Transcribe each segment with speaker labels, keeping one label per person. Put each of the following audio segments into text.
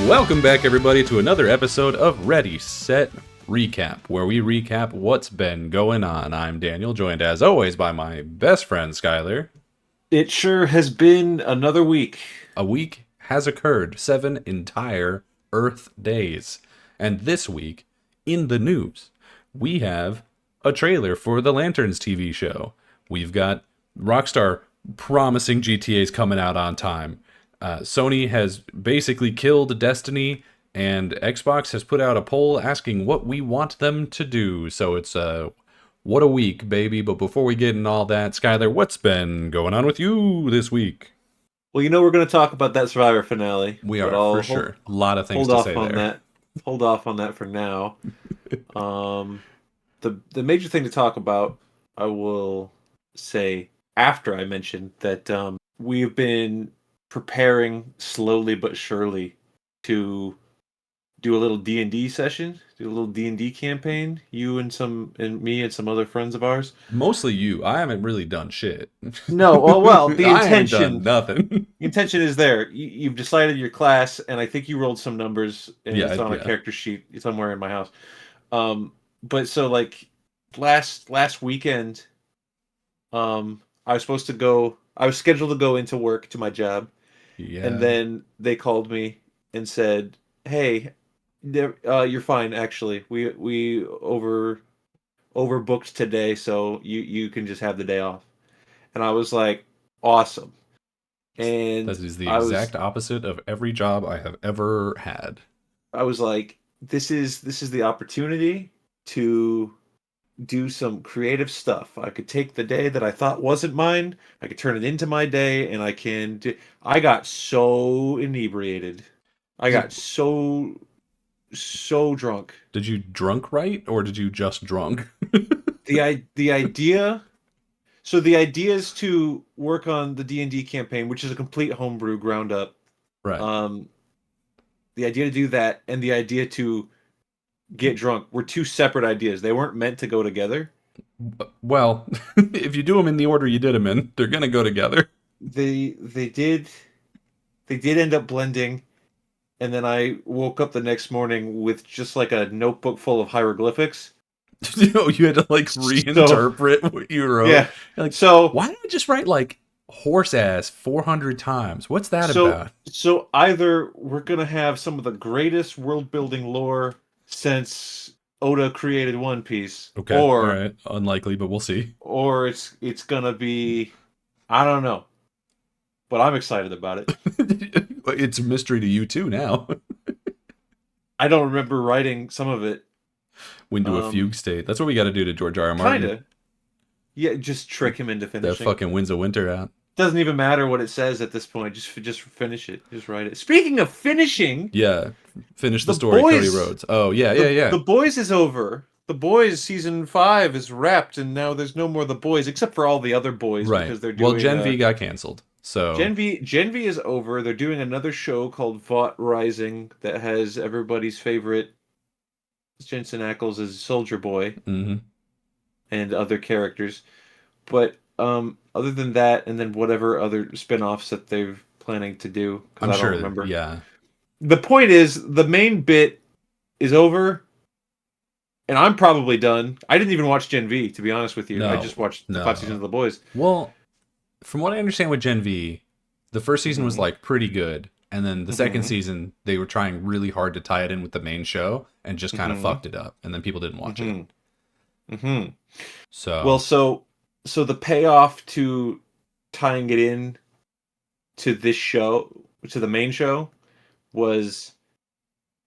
Speaker 1: Welcome back, everybody, to another episode of Ready, Set, Recap, where we recap what's been going on. I'm Daniel, joined as always by my best friend, Skyler.
Speaker 2: It sure has been another week.
Speaker 1: A week has occurred, 7 entire Earth days. And this week, in the news, we have a trailer for the Lanterns TV show. We've got Rockstar promising GTA's coming out on time. Sony has basically killed Destiny, and Xbox has put out a poll asking what we want them to do. So it's what a week, baby. But before we get into all that, Skyler, what's been going on with you this week?
Speaker 2: Well, we're going to talk about that Survivor finale.
Speaker 1: We are, for sure. A lot of things to say there.
Speaker 2: Hold off on that for now. The major thing to talk about, I will say after I mention that we've been preparing slowly but surely to do a little D&D session, do a little D&D campaign. You and me and some other friends of ours.
Speaker 1: Mostly you. I haven't really done shit.
Speaker 2: No, well, the intention.
Speaker 1: I haven't done nothing.
Speaker 2: The intention is there. You've decided your class, and I think you rolled some numbers, and it's on a character sheet somewhere in my house. But so like last weekend, I was scheduled to go into work to my job.
Speaker 1: Yeah.
Speaker 2: And then they called me and said, "Hey, you're fine. Actually, we overbooked today, so you can just have the day off." And I was like, "Awesome!" And
Speaker 1: that is the exact opposite of every job I have ever had.
Speaker 2: I was like, "This is the opportunity to do some creative stuff. I could take the day that I thought wasn't mine, I could turn it into my day, and I got so inebriated. I got so drunk.
Speaker 1: Did you drunk right, or did you just drunk?
Speaker 2: The idea is to work on the D&D campaign, which is a complete homebrew ground up.
Speaker 1: Right.
Speaker 2: The idea to do that and the idea to get drunk were two separate ideas. They weren't meant to go together.
Speaker 1: Well, if you do them in the order you did them in, they're gonna go together.
Speaker 2: They did end up blending, and then I woke up the next morning with just like a notebook full of hieroglyphics.
Speaker 1: You had to reinterpret what you wrote.
Speaker 2: Yeah.
Speaker 1: Like, so why did I just write like horse ass 400 times? What's that about?
Speaker 2: So either we're gonna have some of the greatest world building lore since Oda created One Piece.
Speaker 1: Okay. All right. Unlikely, but we'll see.
Speaker 2: Or it's gonna be, I don't know, but I'm excited about it.
Speaker 1: It's a mystery to you too now.
Speaker 2: I don't remember writing some of it.
Speaker 1: Went into a fugue state. That's what we got to do to George R. R. Martin.
Speaker 2: Kinda. Yeah, just trick him into finishing.
Speaker 1: That fucking Winds of Winter out.
Speaker 2: Doesn't even matter what it says at this point. Just finish it. Just write it. Speaking of finishing,
Speaker 1: finish the story, Cody Rhodes. Oh yeah.
Speaker 2: The Boys is over. The Boys season 5 is wrapped, and now there's no more The Boys except for all the other boys,
Speaker 1: right?
Speaker 2: Because they're doing.
Speaker 1: Well, Gen V got canceled, so
Speaker 2: Gen V is over. They're doing another show called Forza Horizon that has everybody's favorite Jensen Ackles as Soldier Boy, and other characters, but other than that, and then whatever other spin-offs that they're planning to do,
Speaker 1: I'm
Speaker 2: I
Speaker 1: sure.
Speaker 2: Don't remember.
Speaker 1: Yeah.
Speaker 2: The point is, the main bit is over, and I'm probably done. I didn't even watch Gen V, to be honest with you. I just watched the 5 seasons of The Boys.
Speaker 1: Well, from what I understand with Gen V, the first season was like pretty good, and then the second season they were trying really hard to tie it in with the main show and just kind of fucked it up, and then people didn't watch it.
Speaker 2: So the payoff to tying it in to this show, to the main show, was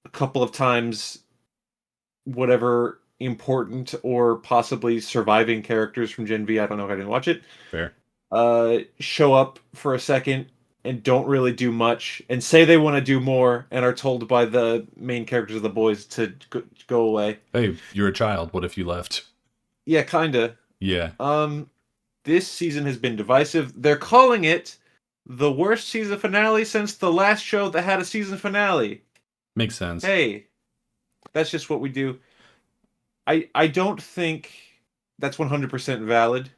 Speaker 2: a couple of times whatever important or possibly surviving characters from Gen V, I don't know if I didn't watch it,
Speaker 1: fair,
Speaker 2: show up for a second and don't really do much and say they want to do more and are told by the main characters of The Boys to go away.
Speaker 1: Hey, you're a child. What if you left?
Speaker 2: Yeah, kinda.
Speaker 1: Yeah.
Speaker 2: This season has been divisive. They're calling it the worst season finale since the last show that had a season finale.
Speaker 1: Makes sense.
Speaker 2: Hey, that's just what we do. I don't think that's 100% valid.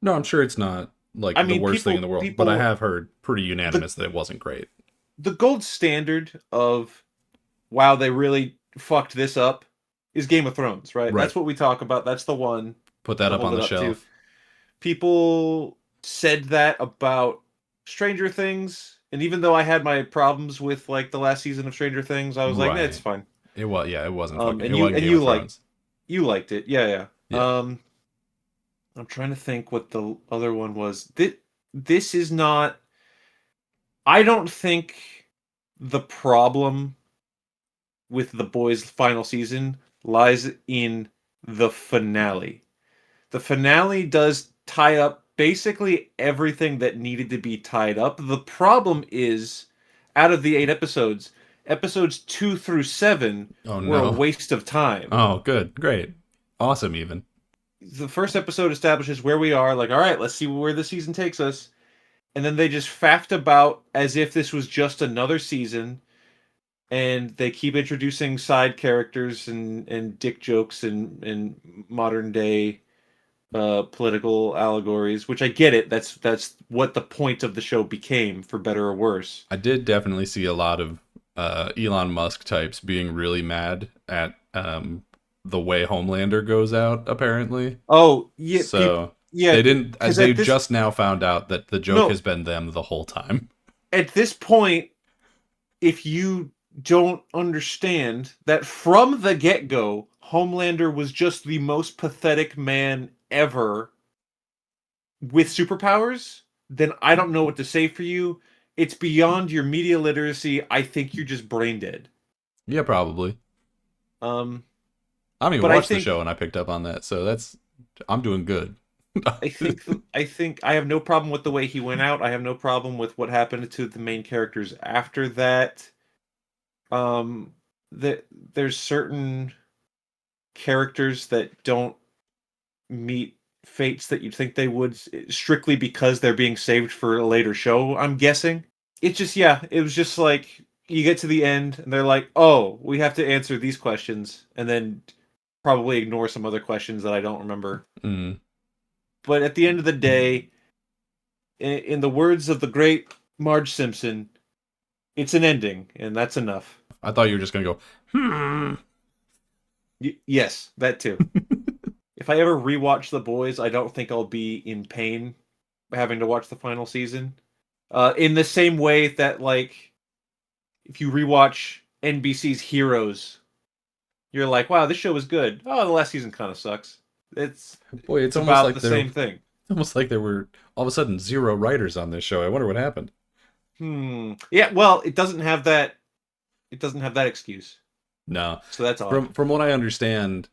Speaker 1: No, I'm sure it's not the worst thing in the world, but I have heard pretty unanimous that it wasn't great.
Speaker 2: The gold standard of wow, they really fucked this up, is Game of Thrones, right?
Speaker 1: Right.
Speaker 2: That's what we talk about. That's the one
Speaker 1: Put that
Speaker 2: to
Speaker 1: up
Speaker 2: hold
Speaker 1: on
Speaker 2: it
Speaker 1: the
Speaker 2: up to.
Speaker 1: shelf.
Speaker 2: People said that about Stranger Things, and even though I had my problems with like the last season of Stranger Things, I was like, nah, it's
Speaker 1: Right.
Speaker 2: fine.
Speaker 1: It was, yeah, it
Speaker 2: And
Speaker 1: wasn't Game of Thrones.
Speaker 2: you liked it, yeah, yeah.
Speaker 1: Yeah.
Speaker 2: I'm trying to think what the other one was. This is not. I don't think the problem with the boys' final season lies in the finale. The finale does tie up basically everything that needed to be tied up. The problem is, out of the 8 episodes, episodes 2 through 7
Speaker 1: Oh
Speaker 2: were a
Speaker 1: no.
Speaker 2: waste of time.
Speaker 1: Oh, good. Great. Awesome even.
Speaker 2: The first episode establishes where we are, like, all right, let's see where the season takes us. And then they just faffed about as if this was just another season. And they keep introducing side characters and dick jokes and modern day political allegories, which I get it. That's what the point of the show became, for better or worse.
Speaker 1: I did definitely see a lot of Elon Musk types being really mad at the way Homelander goes out, apparently.
Speaker 2: Oh yeah, people.
Speaker 1: So
Speaker 2: Yeah,
Speaker 1: they didn't.
Speaker 2: because
Speaker 1: They just now found out that the joke
Speaker 2: no,
Speaker 1: has been them the whole time.
Speaker 2: at this point, if you don't understand that from the get go, Homelander was just the most pathetic man ever with superpowers, then I don't know what to say for you. It's beyond your media literacy. I think you're just brain dead.
Speaker 1: Yeah, probably.
Speaker 2: Um,
Speaker 1: I haven't even
Speaker 2: but I
Speaker 1: watched the show,
Speaker 2: think
Speaker 1: and I picked up on that, so I'm doing good.
Speaker 2: I think I have no problem with the way he went out. I have no problem with what happened to the main characters after that. Um, that there's certain characters that don't meet fates that you'd think they would, strictly because they're being saved for a later show, I'm guessing. It's just, yeah, it was just like you get to the end and they're like, oh, we have to answer these questions, and then probably ignore some other questions that I don't remember.
Speaker 1: Mm.
Speaker 2: But at the end of the day, in the words of the great Marge Simpson, it's an ending, and that's enough.
Speaker 1: I thought you were just gonna go, hmm.
Speaker 2: Yes, that too. If I ever rewatch The Boys, I don't think I'll be in pain having to watch the final season. In the same way that, like, if you rewatch NBC's Heroes, you're like, wow, this show was good. Oh, the last season kind of sucks. It's
Speaker 1: Boy,
Speaker 2: it's about the same thing.
Speaker 1: almost like there were all of a sudden zero writers on this show. I wonder what happened.
Speaker 2: Yeah, well, it doesn't have that. It doesn't have that excuse.
Speaker 1: No,
Speaker 2: So that's odd.
Speaker 1: from what I understand,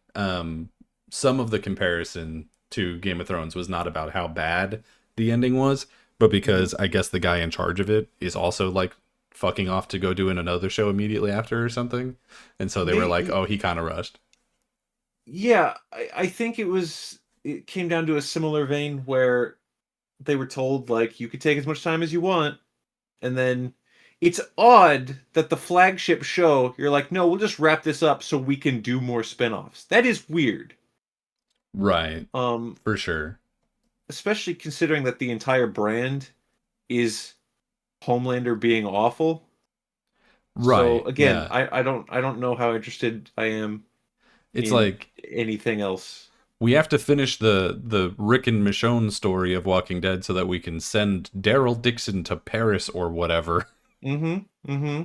Speaker 1: some of the comparison to Game of Thrones was not about how bad the ending was, but
Speaker 2: Mhm.
Speaker 1: because I guess the guy in charge of it is also like fucking off to go doing another show immediately after or something, and so they were like,
Speaker 2: May-
Speaker 1: "Oh, he kind of rushed."
Speaker 2: yeah, I think it came down to a similar vein where they were told, like, you could take as much time as you want, and then it's odd that the flagship show, you're like, no, we'll just wrap this up so we can do more spin-offs. That is weird.
Speaker 1: Right,
Speaker 2: Um,
Speaker 1: for sure.
Speaker 2: Especially considering that the entire brand is Homelander being awful. So
Speaker 1: Right,
Speaker 2: again,
Speaker 1: yeah.
Speaker 2: I don't know how interested I am
Speaker 1: It's
Speaker 2: in
Speaker 1: like
Speaker 2: anything else.
Speaker 1: we have to finish the Rick and Michonne story of Walking Dead so that we can send Daryl Dixon to Paris or whatever.
Speaker 2: Mm-hmm. Mm-hmm.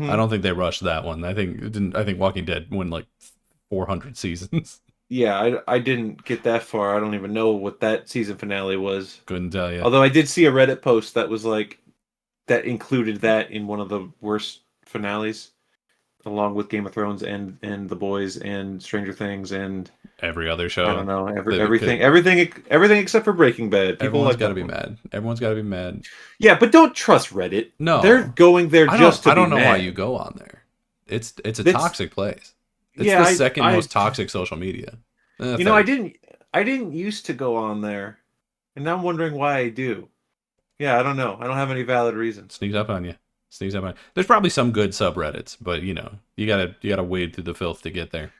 Speaker 1: I
Speaker 2: Mm-hmm.
Speaker 1: don't think they rushed that one. I think Walking Dead went like 400 seasons.
Speaker 2: Yeah, I didn't get that far. I don't even know what that season finale was.
Speaker 1: Couldn't tell you.
Speaker 2: Although I did see a Reddit post that was like that included that in one of the worst finales, along with Game of Thrones and The Boys and Stranger Things and
Speaker 1: Every other
Speaker 2: I don't
Speaker 1: show.
Speaker 2: know,
Speaker 1: That
Speaker 2: everything except for Breaking Bad. People
Speaker 1: everyone's
Speaker 2: like
Speaker 1: got to
Speaker 2: that
Speaker 1: be
Speaker 2: one.
Speaker 1: mad. Everyone's got to be mad.
Speaker 2: Yeah, but don't trust Reddit. They're
Speaker 1: No,
Speaker 2: going there just to
Speaker 1: I
Speaker 2: be
Speaker 1: don't know why you
Speaker 2: mad.
Speaker 1: go on there. It's a
Speaker 2: That's
Speaker 1: toxic place. It's
Speaker 2: yeah,
Speaker 1: the second
Speaker 2: I
Speaker 1: most toxic social media.
Speaker 2: you know,
Speaker 1: Third.
Speaker 2: I didn't used to go on there, and now I'm wondering why I do. Yeah, I don't know. I don't have any valid reason.
Speaker 1: Sneaks up on you. Sneaks up on you. There's probably some good subreddits, but you gotta wade through the filth to get there.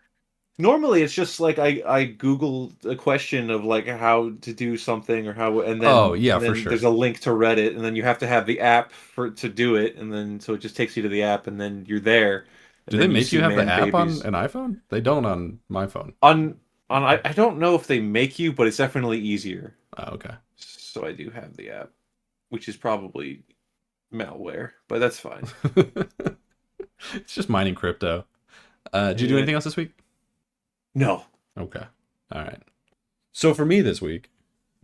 Speaker 2: Normally, it's just like I Google a question of like how to do something or how,
Speaker 1: Oh yeah,
Speaker 2: and
Speaker 1: for
Speaker 2: then there's
Speaker 1: sure.
Speaker 2: a link to Reddit, and then you have to have the app for to do it, and then so it just takes you to the app, and then you're there,
Speaker 1: Do
Speaker 2: and
Speaker 1: they
Speaker 2: then you
Speaker 1: make you
Speaker 2: see
Speaker 1: have the
Speaker 2: man
Speaker 1: app on
Speaker 2: babies.
Speaker 1: an iPhone? They don't on my phone.
Speaker 2: I don't know if they make you, but it's definitely easier.
Speaker 1: Oh, okay.
Speaker 2: So I do have the app, which is probably malware, but that's fine.
Speaker 1: It's just mining crypto. Did you do
Speaker 2: Yeah.
Speaker 1: anything else this week?
Speaker 2: No.
Speaker 1: Okay. All right. So for me this week,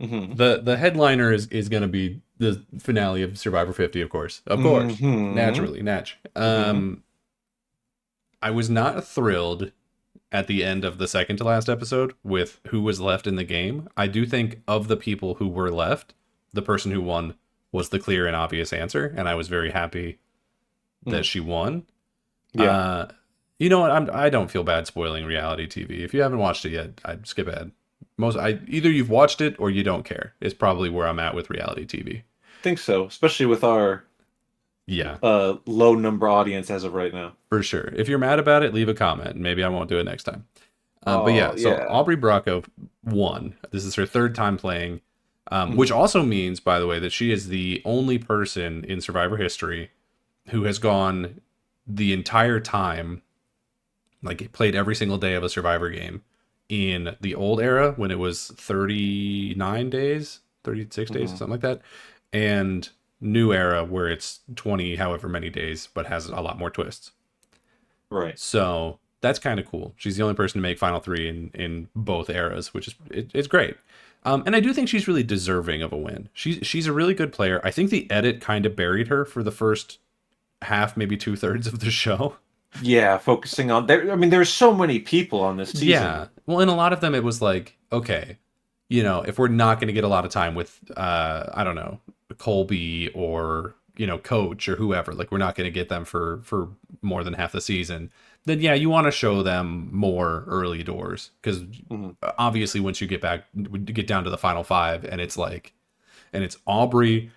Speaker 2: Mm-hmm.
Speaker 1: the headliner is going to be the finale of Survivor 50, of course. Of course.
Speaker 2: Mm-hmm.
Speaker 1: Naturally, natch.
Speaker 2: Mm-hmm.
Speaker 1: I was not thrilled at the end of the second to last episode with who was left in the game. I do think of the people who were left, the person who won was the clear and obvious answer, and I was very happy that she won.
Speaker 2: Yeah.
Speaker 1: You know what? I don't feel bad spoiling reality TV. If you haven't watched it yet, I'd skip ahead. Either you've watched it or you don't care. It's probably where I'm at with reality TV.
Speaker 2: Think so, especially with our
Speaker 1: Yeah,
Speaker 2: low number audience as of right now.
Speaker 1: for sure. If you're mad about it, leave a comment. Maybe I won't do it next time. But
Speaker 2: Oh
Speaker 1: yeah, so
Speaker 2: yeah.
Speaker 1: Aubrey Bracco won. This is her third time playing, which
Speaker 2: Mhm.
Speaker 1: also means, by the way, that she is the only person in Survivor history who has gone the entire time, like played every single day of a Survivor game in the old era when it was 39 days, 36 days,
Speaker 2: Mhm.
Speaker 1: something like that, and new era where it's 20 however many days, but has a lot more twists.
Speaker 2: Right.
Speaker 1: So that's kind of cool. She's the only person to make Final Three in both eras, which is it's great. And I do think she's really deserving of a win. She's a really good player. I think the edit kind of buried her for the first half, maybe 2/3 of the show.
Speaker 2: Yeah, focusing on there. I mean, there's so many people on this season.
Speaker 1: Yeah. Well, in a lot of them, it was like, okay, if we're not going to get a lot of time with, I don't know, Colby or Coach or whoever, like we're not going to get them for more than half the season. Then yeah, you want to show them more early doors because
Speaker 2: Mhm.
Speaker 1: obviously once you get down to the final five and it's Aubrey,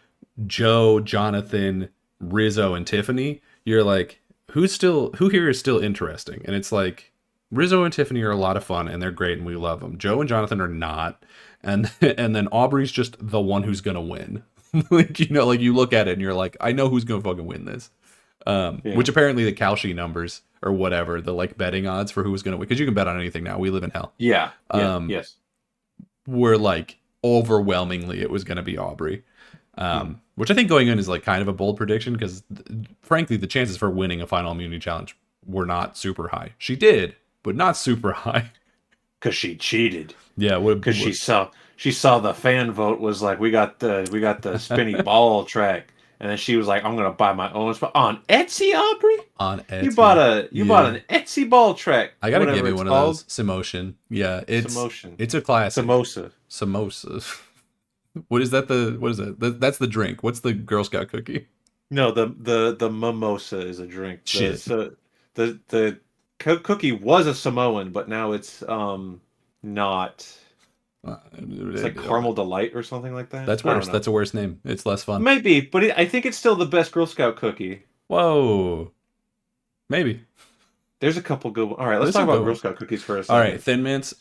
Speaker 1: Joe, Jonathan, Rizzo, and Tiffany, you're like, who here is still interesting? And it's like Rizzo and Tiffany are a lot of fun and they're great and we love them. Joe and Jonathan are not, and and then Aubrey's just the one who's gonna win. Like like you look at it and you're like, I know who's gonna fucking win this.
Speaker 2: Yeah.
Speaker 1: Which apparently the Kalshi numbers or whatever, the like betting odds for who's gonna win, because you can bet on anything now. We live in hell.
Speaker 2: Yeah. Yeah.
Speaker 1: Um,
Speaker 2: Yes.
Speaker 1: were like overwhelmingly it was gonna be Aubrey. Which I think going in is like kind of a bold prediction because, frankly, the chances for winning a final immunity challenge were not super high. She did, but not super high.
Speaker 2: Because she cheated.
Speaker 1: Yeah,
Speaker 2: Because she saw the fan vote was like, we got the spinny ball track, and then she was like, I'm gonna buy my own spot on Etsy. Aubrey,
Speaker 1: on
Speaker 2: you bought
Speaker 1: Etsy.
Speaker 2: a you bought an Etsy ball track.
Speaker 1: I gotta give
Speaker 2: Whatever
Speaker 1: you
Speaker 2: it's
Speaker 1: one of
Speaker 2: called.
Speaker 1: those. Samotion. Yeah,
Speaker 2: Samotion.
Speaker 1: it's a classic.
Speaker 2: Samosa.
Speaker 1: Samosa. What is that? What is that? That's the drink. What's the Girl Scout cookie?
Speaker 2: No, the mimosa is a drink.
Speaker 1: Shit.
Speaker 2: The cookie was a Samoan, but now it's not. It's like caramel delight or something like that.
Speaker 1: That's
Speaker 2: I don't
Speaker 1: worse.
Speaker 2: know.
Speaker 1: That's a worse name. It's less fun.
Speaker 2: Maybe, but I think it's still the best Girl Scout cookie.
Speaker 1: Whoa. Maybe.
Speaker 2: There's a couple good ones. All right, let's
Speaker 1: There's
Speaker 2: talk
Speaker 1: some
Speaker 2: about
Speaker 1: good
Speaker 2: Girl
Speaker 1: ones.
Speaker 2: Scout cookies for a second.
Speaker 1: All right, Thin Mints,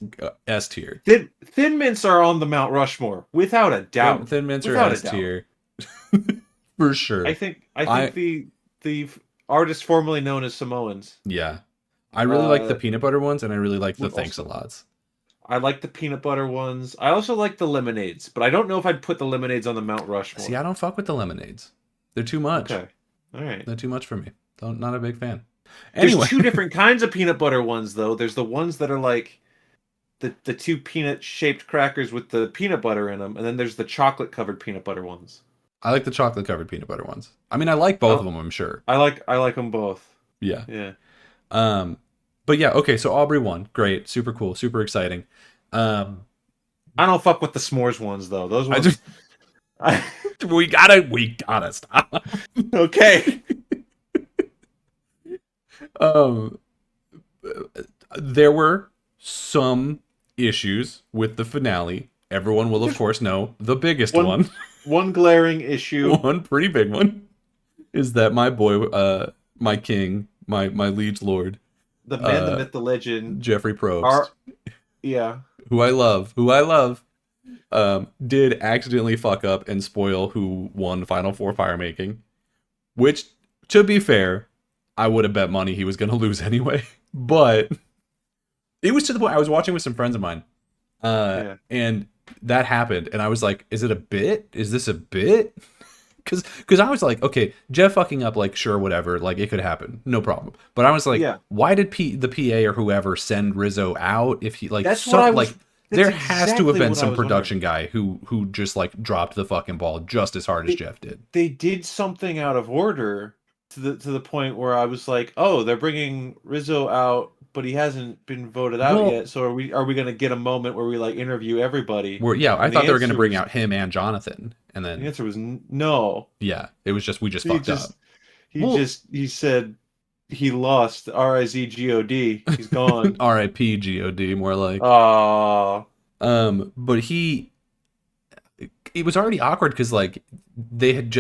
Speaker 1: S tier.
Speaker 2: Thin Mints are on the Mount Rushmore without a doubt.
Speaker 1: Thin Mints are
Speaker 2: Without a
Speaker 1: S
Speaker 2: doubt.
Speaker 1: tier. For sure.
Speaker 2: I think the artists formerly known as Samoans.
Speaker 1: Yeah. I really like the peanut butter ones and I really like the thanks a lots.
Speaker 2: I like the peanut butter ones. I also like the lemonades, but I don't know if I'd put the lemonades on the Mount Rushmore.
Speaker 1: See, I don't fuck with the lemonades. They're too much.
Speaker 2: Okay. All right.
Speaker 1: They're too much for me. Not a big fan. Anyway.
Speaker 2: There's two different kinds of peanut butter ones, though. There's the ones that are like the two peanut-shaped crackers with the peanut butter in them, and then there's the chocolate-covered peanut butter ones.
Speaker 1: I like the chocolate covered peanut butter ones. I mean, I like both of them, I'm sure.
Speaker 2: I like them both.
Speaker 1: Yeah.
Speaker 2: Yeah.
Speaker 1: But yeah, okay, so Aubrey won. Great. Super cool. Super exciting.
Speaker 2: I don't fuck with the s'mores ones though. Those ones
Speaker 1: we gotta stop.
Speaker 2: Okay.
Speaker 1: There were some issues with the finale. Everyone will of course know the biggest one.
Speaker 2: One glaring issue.
Speaker 1: One pretty big one is that my boy, my king, my liege lord,
Speaker 2: The man, the myth, the legend,
Speaker 1: Jeffrey Probst, who I love, did accidentally fuck up and spoil who won Final Four fire making. Which, to be fair, I would have bet money he was going to lose anyway. But it was to the point I was watching with some friends of mine, and that happened, and I was like, "Is it a bit? Is this a bit?" Because I was like, okay, Jeff fucking up, like, sure, whatever, like, it could happen, no problem. But I was like, why did the PA or whoever send Rizzo out if he, like,
Speaker 2: that's what I was.
Speaker 1: Like, there has to have been some production guy who just, like, dropped the fucking ball just as hard as Jeff did.
Speaker 2: They did something out of order to the point where I was like, oh, they're bringing Rizzo out, but he hasn't been voted out yet. So are we going to get a moment where we, like, interview everybody?
Speaker 1: I thought they were going to bring out him and Jonathan, and then
Speaker 2: the answer was no.
Speaker 1: Yeah, it was just we just fucked up.
Speaker 2: He said he lost. RIZGOD. He's gone.
Speaker 1: RIP GOD, more like. But it was already awkward because, like, they had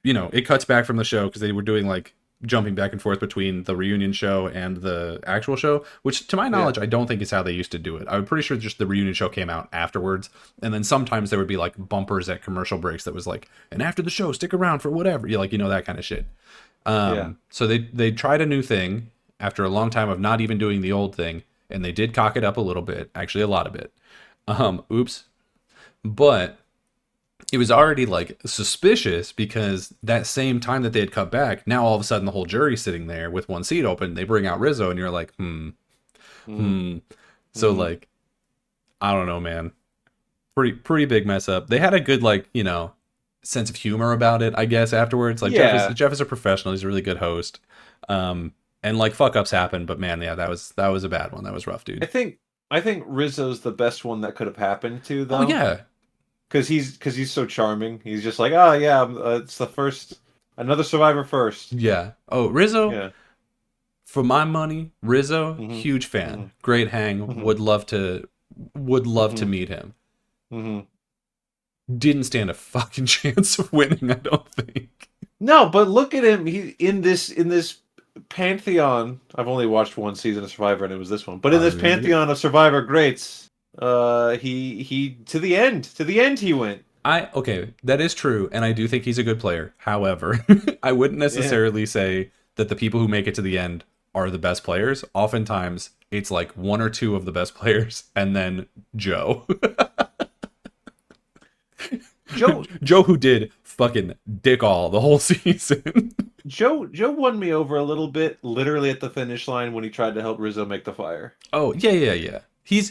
Speaker 1: it cuts back from the show because they were doing, like, jumping back and forth between the reunion show and the actual show, which to my knowledge I don't think is how they used to do it. I'm pretty sure just the reunion show came out afterwards, and then sometimes there would be, like, bumpers at commercial breaks that was like, and after the show stick around for whatever, like, that kind of shit. So they tried a new thing after a long time of not even doing the old thing, and they did cock it up a little bit, actually a lot of it. But it was already, like, suspicious because that same time that they had cut back, now all of a sudden the whole jury's sitting there with one seat open. They bring out Rizzo, and you're like, So, like, I don't know, man. Pretty big mess up. They had a good, like, sense of humor about it, I guess, afterwards. Like, Jeff is a professional. He's a really good host. And, like, fuck ups happen, but man, yeah, that was a bad one. That was rough, dude.
Speaker 2: I think Rizzo's the best one that could have happened to, though.
Speaker 1: Oh yeah.
Speaker 2: Because he's so charming. He's just like, oh yeah, it's the first, another Survivor first.
Speaker 1: Yeah. Oh, Rizzo. Yeah. For my money, Rizzo, huge fan, great hang. Would love to meet him. Didn't stand a fucking chance of winning, I don't think.
Speaker 2: No, but look at him. He in this pantheon. I've only watched one season of Survivor, and it was this one. But in this pantheon of Survivor greats. He to the end he went.
Speaker 1: Okay, that is true, and I do think he's a good player. However, I wouldn't necessarily say that the people who make it to the end are the best players. Oftentimes, it's like one or two of the best players, and then Joe. Joe who did fucking dick all the whole season.
Speaker 2: Joe won me over a little bit, literally at the finish line when he tried to help Rizzo make the fire.
Speaker 1: Oh, yeah.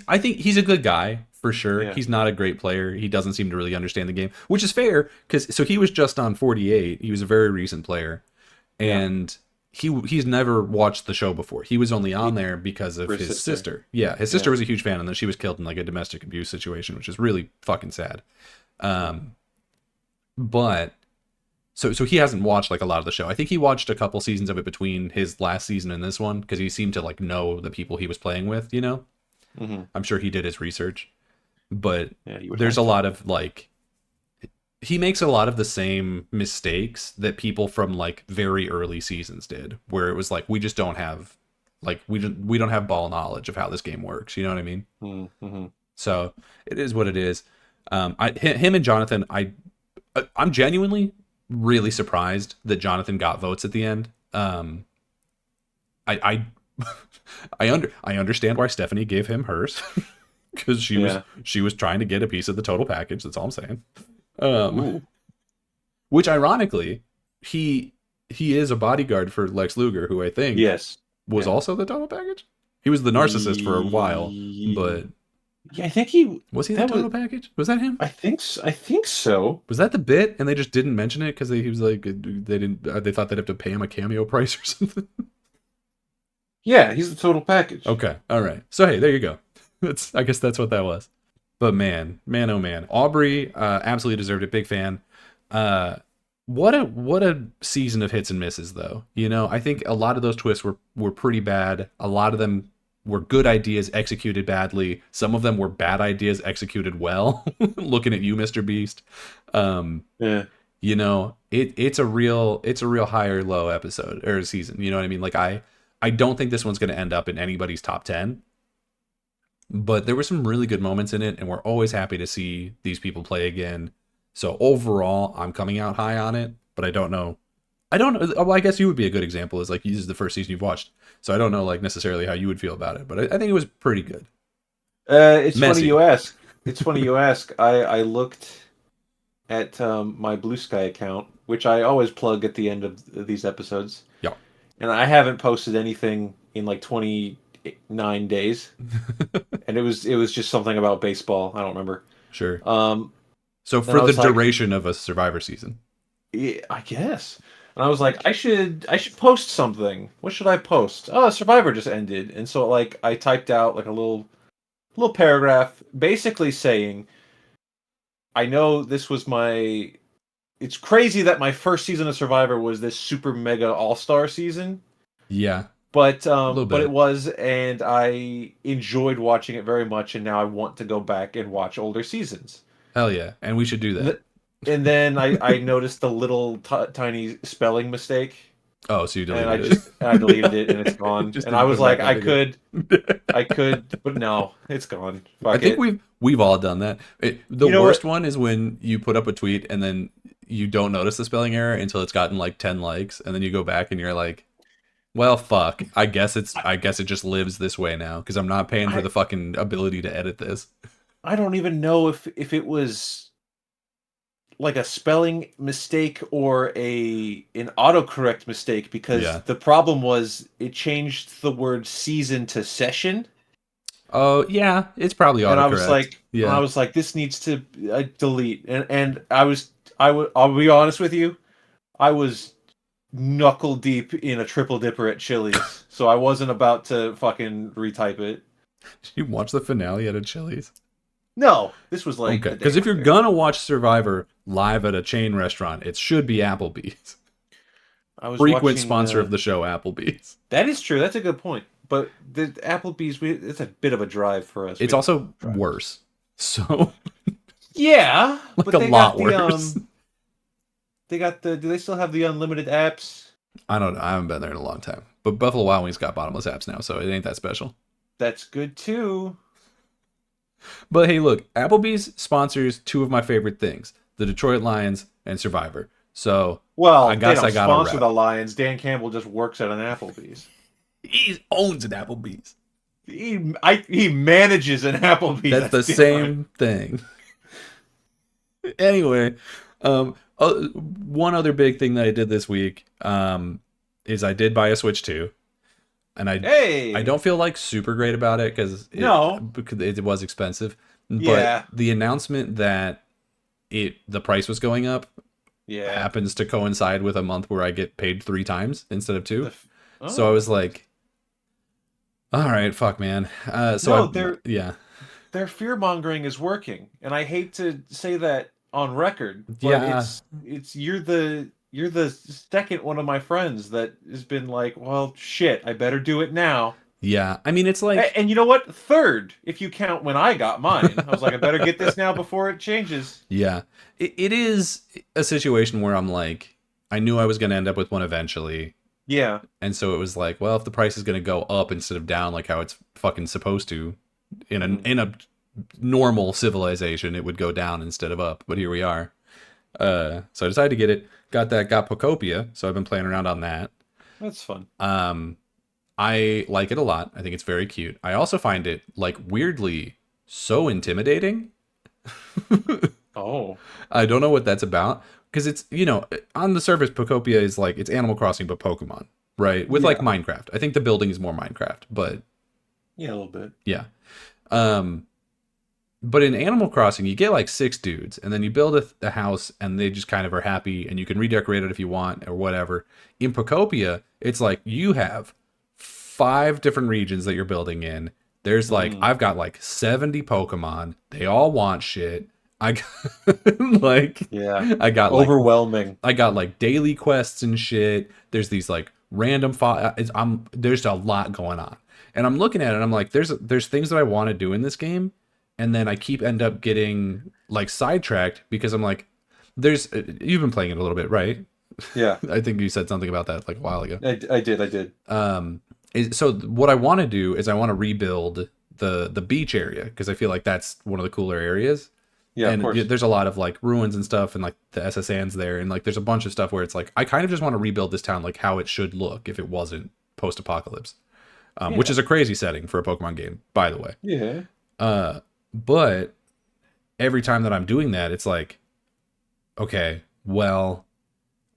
Speaker 1: I think he's a good guy, for sure. Yeah. He's not a great player. He doesn't seem to really understand the game, which is fair, because he was just on 48. He was a very recent player, and he's never watched the show before. He was only on there because of his sister. Yeah, his sister was a huge fan, and then she was killed in, like, a domestic abuse situation, which is really fucking sad. But so he hasn't watched, like, a lot of the show. I think he watched a couple seasons of it between his last season and this one, because he seemed to, like, know the people he was playing with, I'm sure he did his research, but there's a lot of, like, he makes a lot of the same mistakes that people from, like, very early seasons did, where it was like, we just don't have, like, we don't have ball knowledge of how this game works. You know what I mean? So it is what it is. Him and Jonathan, I'm genuinely really surprised that Jonathan got votes at the end. I understand why Stephanie gave him hers, because she was trying to get a piece of the total package. That's all I'm saying. Which, ironically, he is a bodyguard for Lex Luger, who I think was also the total package. He was the narcissist for a while, but
Speaker 2: I think he
Speaker 1: was the total package. Was that him?
Speaker 2: I think so.
Speaker 1: Was that the bit, and they just didn't mention it because he was like, they thought they'd have to pay him a cameo price or something.
Speaker 2: Yeah, he's the total package.
Speaker 1: Okay, all right. So hey, there you go. I guess that's what that was. But man, oh man, Aubrey absolutely deserved it. Big fan. What a season of hits and misses, though. I think a lot of those twists were pretty bad. A lot of them were good ideas executed badly. Some of them were bad ideas executed well. Looking at you, Mr. Beast. It's a real high or low episode or season. You know what I mean? Like, I don't think this one's going to end up in anybody's top 10. But there were some really good moments in it, and we're always happy to see these people play again. So overall, I'm coming out high on it, but I don't know I don't know. Well, I guess you would be a good example. Is like this is the first season you've watched, so I don't know like necessarily how you would feel about it, but I think it was pretty good.
Speaker 2: It's funny
Speaker 1: Messy.
Speaker 2: you ask. It's funny you ask. I looked at my Blue Sky account, which I always plug at the end of these episodes,
Speaker 1: Yeah.
Speaker 2: and I haven't posted anything in like 29 days, and it was just something about baseball. I don't remember.
Speaker 1: Sure.
Speaker 2: Um,
Speaker 1: So
Speaker 2: and
Speaker 1: for
Speaker 2: I
Speaker 1: the
Speaker 2: was like,
Speaker 1: duration of a Survivor season.
Speaker 2: yeah, I guess. And I was like, I should post something. What should I post? Oh, Survivor just ended, and so like I typed out like a little paragraph, basically saying, I know this was my. It's crazy that my first season of Survivor was this super mega all star season,
Speaker 1: Yeah, a little
Speaker 2: but it
Speaker 1: bit.
Speaker 2: was, and I enjoyed watching it very much, and now I want to go back and watch older seasons.
Speaker 1: Hell yeah, and we should do that.
Speaker 2: And then I noticed the little tiny spelling mistake,
Speaker 1: Oh, so you
Speaker 2: and
Speaker 1: deleted
Speaker 2: I deleted it, and it's
Speaker 1: it.
Speaker 2: gone.
Speaker 1: Just
Speaker 2: And I
Speaker 1: didn't put
Speaker 2: was
Speaker 1: it
Speaker 2: like,
Speaker 1: back on again.
Speaker 2: but no, it's gone.
Speaker 1: I
Speaker 2: Fuck
Speaker 1: think
Speaker 2: it.
Speaker 1: we've all done that. The
Speaker 2: You know
Speaker 1: worst
Speaker 2: what?
Speaker 1: one is when you put up a tweet and then you don't notice the spelling error until it's gotten like 10 likes, and then you go back and you're like, well, fuck. I guess it just lives this way now because I'm not paying for
Speaker 2: I
Speaker 1: the fucking ability to edit this.
Speaker 2: I don't even know if it was like a spelling mistake or a an autocorrect mistake, because
Speaker 1: Yeah.
Speaker 2: the problem was it changed the word season to session,
Speaker 1: Oh, yeah, it's probably
Speaker 2: and I was
Speaker 1: autocorrect.
Speaker 2: like,
Speaker 1: Yeah.
Speaker 2: this needs to delete, and I'll be honest with you, I was knuckle deep in a triple dipper at Chili's, so I wasn't about to fucking retype it.
Speaker 1: Did you watch the finale at a Chili's?
Speaker 2: No, this was like
Speaker 1: Okay,
Speaker 2: the day
Speaker 1: because if you're
Speaker 2: after.
Speaker 1: gonna watch Survivor live at a chain restaurant, it should be Applebee's.
Speaker 2: I was
Speaker 1: Frequent
Speaker 2: watching.
Speaker 1: sponsor of the show, Applebee's.
Speaker 2: That is true. That's a good point. But the Applebee's, it's a bit of a drive for us. We
Speaker 1: It's
Speaker 2: don't
Speaker 1: also
Speaker 2: drive.
Speaker 1: worse. So,
Speaker 2: Yeah,
Speaker 1: like
Speaker 2: but
Speaker 1: a
Speaker 2: they
Speaker 1: lot
Speaker 2: got the
Speaker 1: worse.
Speaker 2: Do they still have the unlimited apps?
Speaker 1: I don't know. I haven't been there in a long time. But Buffalo Wild Wings got bottomless apps now, so it ain't that special.
Speaker 2: That's good too.
Speaker 1: But hey, look, Applebee's sponsors two of my favorite things: the Detroit Lions and Survivor. So I
Speaker 2: Well, they
Speaker 1: guess
Speaker 2: don't
Speaker 1: I got a
Speaker 2: sponsor
Speaker 1: rep.
Speaker 2: the Lions. Dan Campbell just works at an Applebee's.
Speaker 1: He owns an Applebee's.
Speaker 2: He manages an Applebee's.
Speaker 1: That's the
Speaker 2: different.
Speaker 1: same thing. Anyway, one other big thing that I did this week is I did buy a Switch 2, and I
Speaker 2: Hey,
Speaker 1: don't feel like super great about it
Speaker 2: no,
Speaker 1: because it was expensive, but
Speaker 2: yeah,
Speaker 1: the announcement that the price was going up
Speaker 2: yeah.
Speaker 1: happens to coincide with a month where I get paid 3 times instead of
Speaker 2: The,
Speaker 1: two.
Speaker 2: f-
Speaker 1: So I
Speaker 2: oh
Speaker 1: was like, all right, fuck, man.
Speaker 2: no,
Speaker 1: Yeah,
Speaker 2: their fear mongering is working, and I hate to say that on record, but
Speaker 1: yeah,
Speaker 2: it's you're the second one of my friends that has been like, well, shit, I better do it now.
Speaker 1: yeah. I mean, it's like,
Speaker 2: And you know what? Third, if you count when I got mine, I was like, I better get this now before it changes.
Speaker 1: yeah, it is a situation where I'm like, I knew I was going to end up with one eventually.
Speaker 2: Yeah.
Speaker 1: And so it was like, well, if the price is going to go up instead of down, like how it's fucking supposed to, in a normal civilization, it would go down instead of up. But here we are. So I decided to get it. Got Pokopia. So I've been playing around on that.
Speaker 2: That's fun.
Speaker 1: I like it a lot. I think it's very cute. I also find it like weirdly so intimidating.
Speaker 2: Oh.
Speaker 1: I don't know what that's about because it's, on the surface, Pokopia is like it's Animal Crossing but Pokemon, right? With like
Speaker 2: Yeah.
Speaker 1: Minecraft. I think the building is more Minecraft, but
Speaker 2: Yeah, a little bit.
Speaker 1: yeah. But in Animal Crossing, you get like 6 dudes, and then you build a house, and they just kind of are happy, and you can redecorate it if you want or whatever. In Pokopia, it's like you have 5 different regions that you're building in. There's like I've got like 70 Pokemon. They all want shit. I got,
Speaker 2: Yeah.
Speaker 1: I got
Speaker 2: Overwhelming.
Speaker 1: daily quests and shit. There's these like random there's a lot going on. And I'm looking at it and I'm like there's things that I want to do in this game, and then I end up getting like sidetracked because I'm like you've been playing it a little bit, right?
Speaker 2: Yeah.
Speaker 1: I think you said something about that like a while ago.
Speaker 2: I did.
Speaker 1: So what I want to do is I want to rebuild the beach area because I feel like that's one of the cooler areas.
Speaker 2: Yeah, of
Speaker 1: And
Speaker 2: course.
Speaker 1: there's a lot of like ruins and stuff, and like the SSN's there, and like there's a bunch of stuff where it's like I kind of just want to rebuild this town like how it should look if it wasn't post-apocalypse, which
Speaker 2: Yeah.
Speaker 1: is a crazy setting for a Pokemon game, by the way.
Speaker 2: Yeah.
Speaker 1: Uh, but every time that I'm doing that, it's like, okay, well,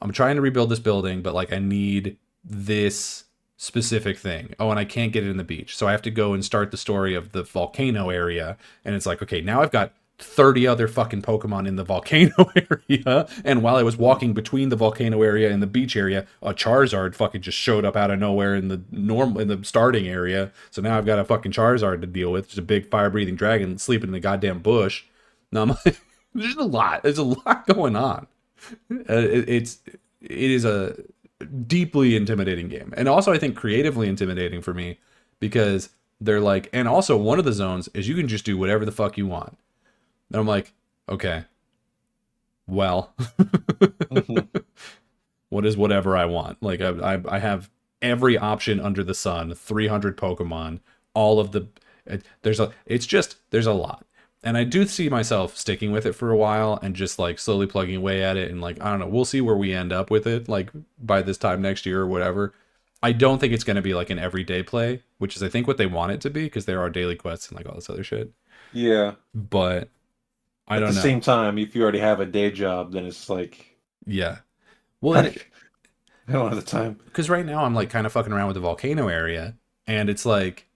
Speaker 1: I'm trying to rebuild this building, but like I need this specific thing. Oh, and I can't get it in the beach. So I have to go and start the story of the volcano area. And it's like, okay, now I've got 30 other fucking Pokemon in the volcano area. And while I was walking between the volcano area and the beach area, a Charizard fucking just showed up out of nowhere in the starting area. So now I've got a fucking Charizard to deal with. Just a big fire breathing dragon sleeping in the goddamn bush. Now I'm like, there's a lot. There's a lot going on. It is a deeply intimidating game, and also I think creatively intimidating for me because they're like, and also one of the zones is you can just do whatever the fuck you want. And I'm like, okay, well,
Speaker 2: Hmm.
Speaker 1: what is whatever I want? Like I have every option under the sun, 300 Pokemon, all of the there's a lot. And I do see myself sticking with it for a while and just like slowly plugging away at it, and like I don't know, we'll see where we end up with it like by this time next year or whatever. I don't think it's going to be like an everyday play, which is I think what they want it to be because there are daily quests and like all this other shit.
Speaker 2: Yeah.
Speaker 1: But I
Speaker 2: At the
Speaker 1: don't know.
Speaker 2: same time, if you already have a day job, then it's like
Speaker 1: Yeah. Well,
Speaker 2: I don't have the time.
Speaker 1: because right now I'm like kind of fucking around with the volcano area, and it's like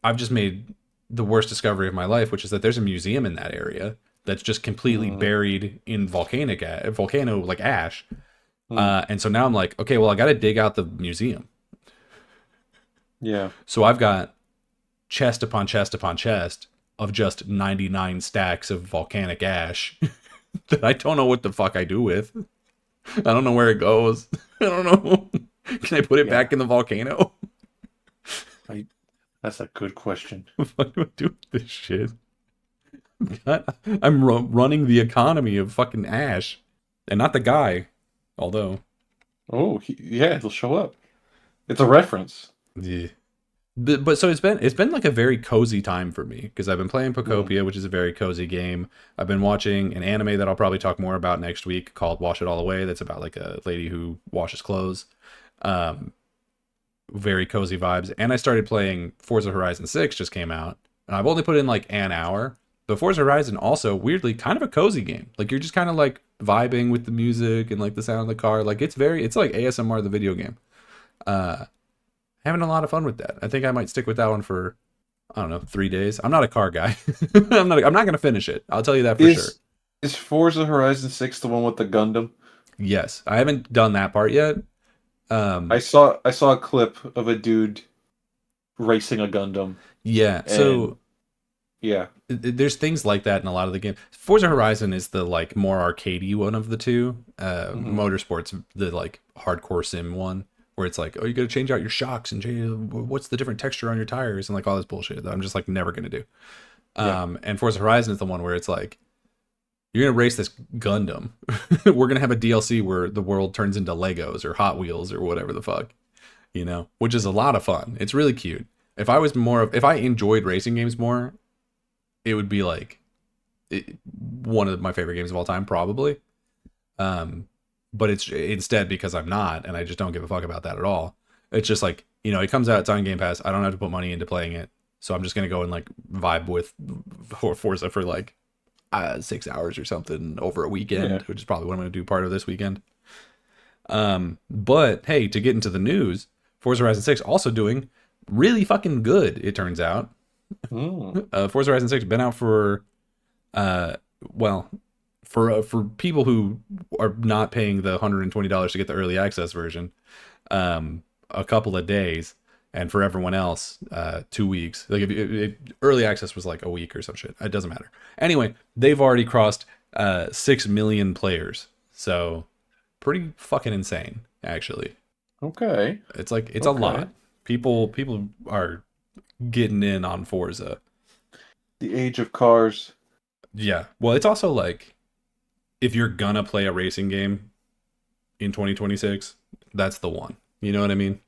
Speaker 1: I've just made the worst discovery of my life, which is that there's a museum in that area that's just completely
Speaker 2: Mm,
Speaker 1: buried in volcano like ash.
Speaker 2: mm,
Speaker 1: And so now I'm like, okay, well I got to dig out the museum.
Speaker 2: yeah.
Speaker 1: So I've got chest upon chest upon chest of just 99 stacks of volcanic ash that I don't know what the fuck I do with. I don't know where it goes. I don't know. Can I put it
Speaker 2: Yeah.
Speaker 1: back in the volcano?
Speaker 2: I, that's a good question.
Speaker 1: What do I do with this shit? I'm running the economy of fucking Ash, and not the guy. Although,
Speaker 2: Oh, yeah, it'll show up. It's a reference.
Speaker 1: yeah. But so it's been like a very cozy time for me because I've been playing
Speaker 2: Mm,
Speaker 1: Pokopia, which is a very cozy game. I've been watching an anime that I'll probably talk more about next week called Wash It All Away. That's about like a lady who washes clothes. Um, very cozy vibes. And I started playing Forza Horizon 6 just came out, and I've only put in like an hour. But Forza Horizon also weirdly kind of a cozy game. Like you're just kind of like vibing with the music and like the sound of the car. Like it's like ASMR the video game. Uh Having a lot of fun with that. I think I might stick with that one for I don't know, 3 days. I'm not a car guy. I'm not gonna finish it. I'll tell you that for sure.
Speaker 2: is is Forza Horizon 6 the one with the Gundam?
Speaker 1: Yes. I haven't done that part yet.
Speaker 2: I
Speaker 1: Um
Speaker 2: saw a clip of a dude racing a Gundam,
Speaker 1: yeah,
Speaker 2: and
Speaker 1: so
Speaker 2: yeah.
Speaker 1: there's things like that in a lot of the games. Forza Horizon is the like more arcadey one of the two.
Speaker 2: Hmm.
Speaker 1: Motorsports the like hardcore sim one where it's like, oh, you got to change out your shocks and change what's the different texture on your tires and like all this bullshit that I'm just like never gonna do.
Speaker 2: Yeah.
Speaker 1: And Forza Horizon is the one where it's like you're gonna race this Gundam. We're gonna have a DLC where the world turns into Legos or Hot Wheels or whatever the fuck, which is a lot of fun. It's really cute. If I enjoyed racing games more, it would be like one of my favorite games of all time, probably. Um, but it's instead because I'm not, and I just don't give a fuck about that at all. It's just like it comes out, it's on Game Pass. I don't have to put money into playing it, so I'm just gonna go and like vibe with Forza for like 6 hours or something over a weekend,
Speaker 2: Yeah.
Speaker 1: which is probably what I'm gonna do part of this weekend. But hey, to get into the news, Forza Horizon 6 also doing really fucking good. It turns out,
Speaker 2: Mm,
Speaker 1: Forza Horizon 6 been out for uh well for people who are not paying the $120 to get the early access version, a couple of days, and for everyone else, 2 weeks. Like if early access was like a week or some shit, it doesn't matter. Anyway, they've already crossed 6 million players, so pretty fucking insane, actually.
Speaker 2: okay.
Speaker 1: It's like it's a
Speaker 2: Okay.
Speaker 1: lot. People are getting in on Forza.
Speaker 2: The age of cars.
Speaker 1: Yeah. Well, it's also like if you're gonna play a racing game in 2026, that's the one. You know what I mean?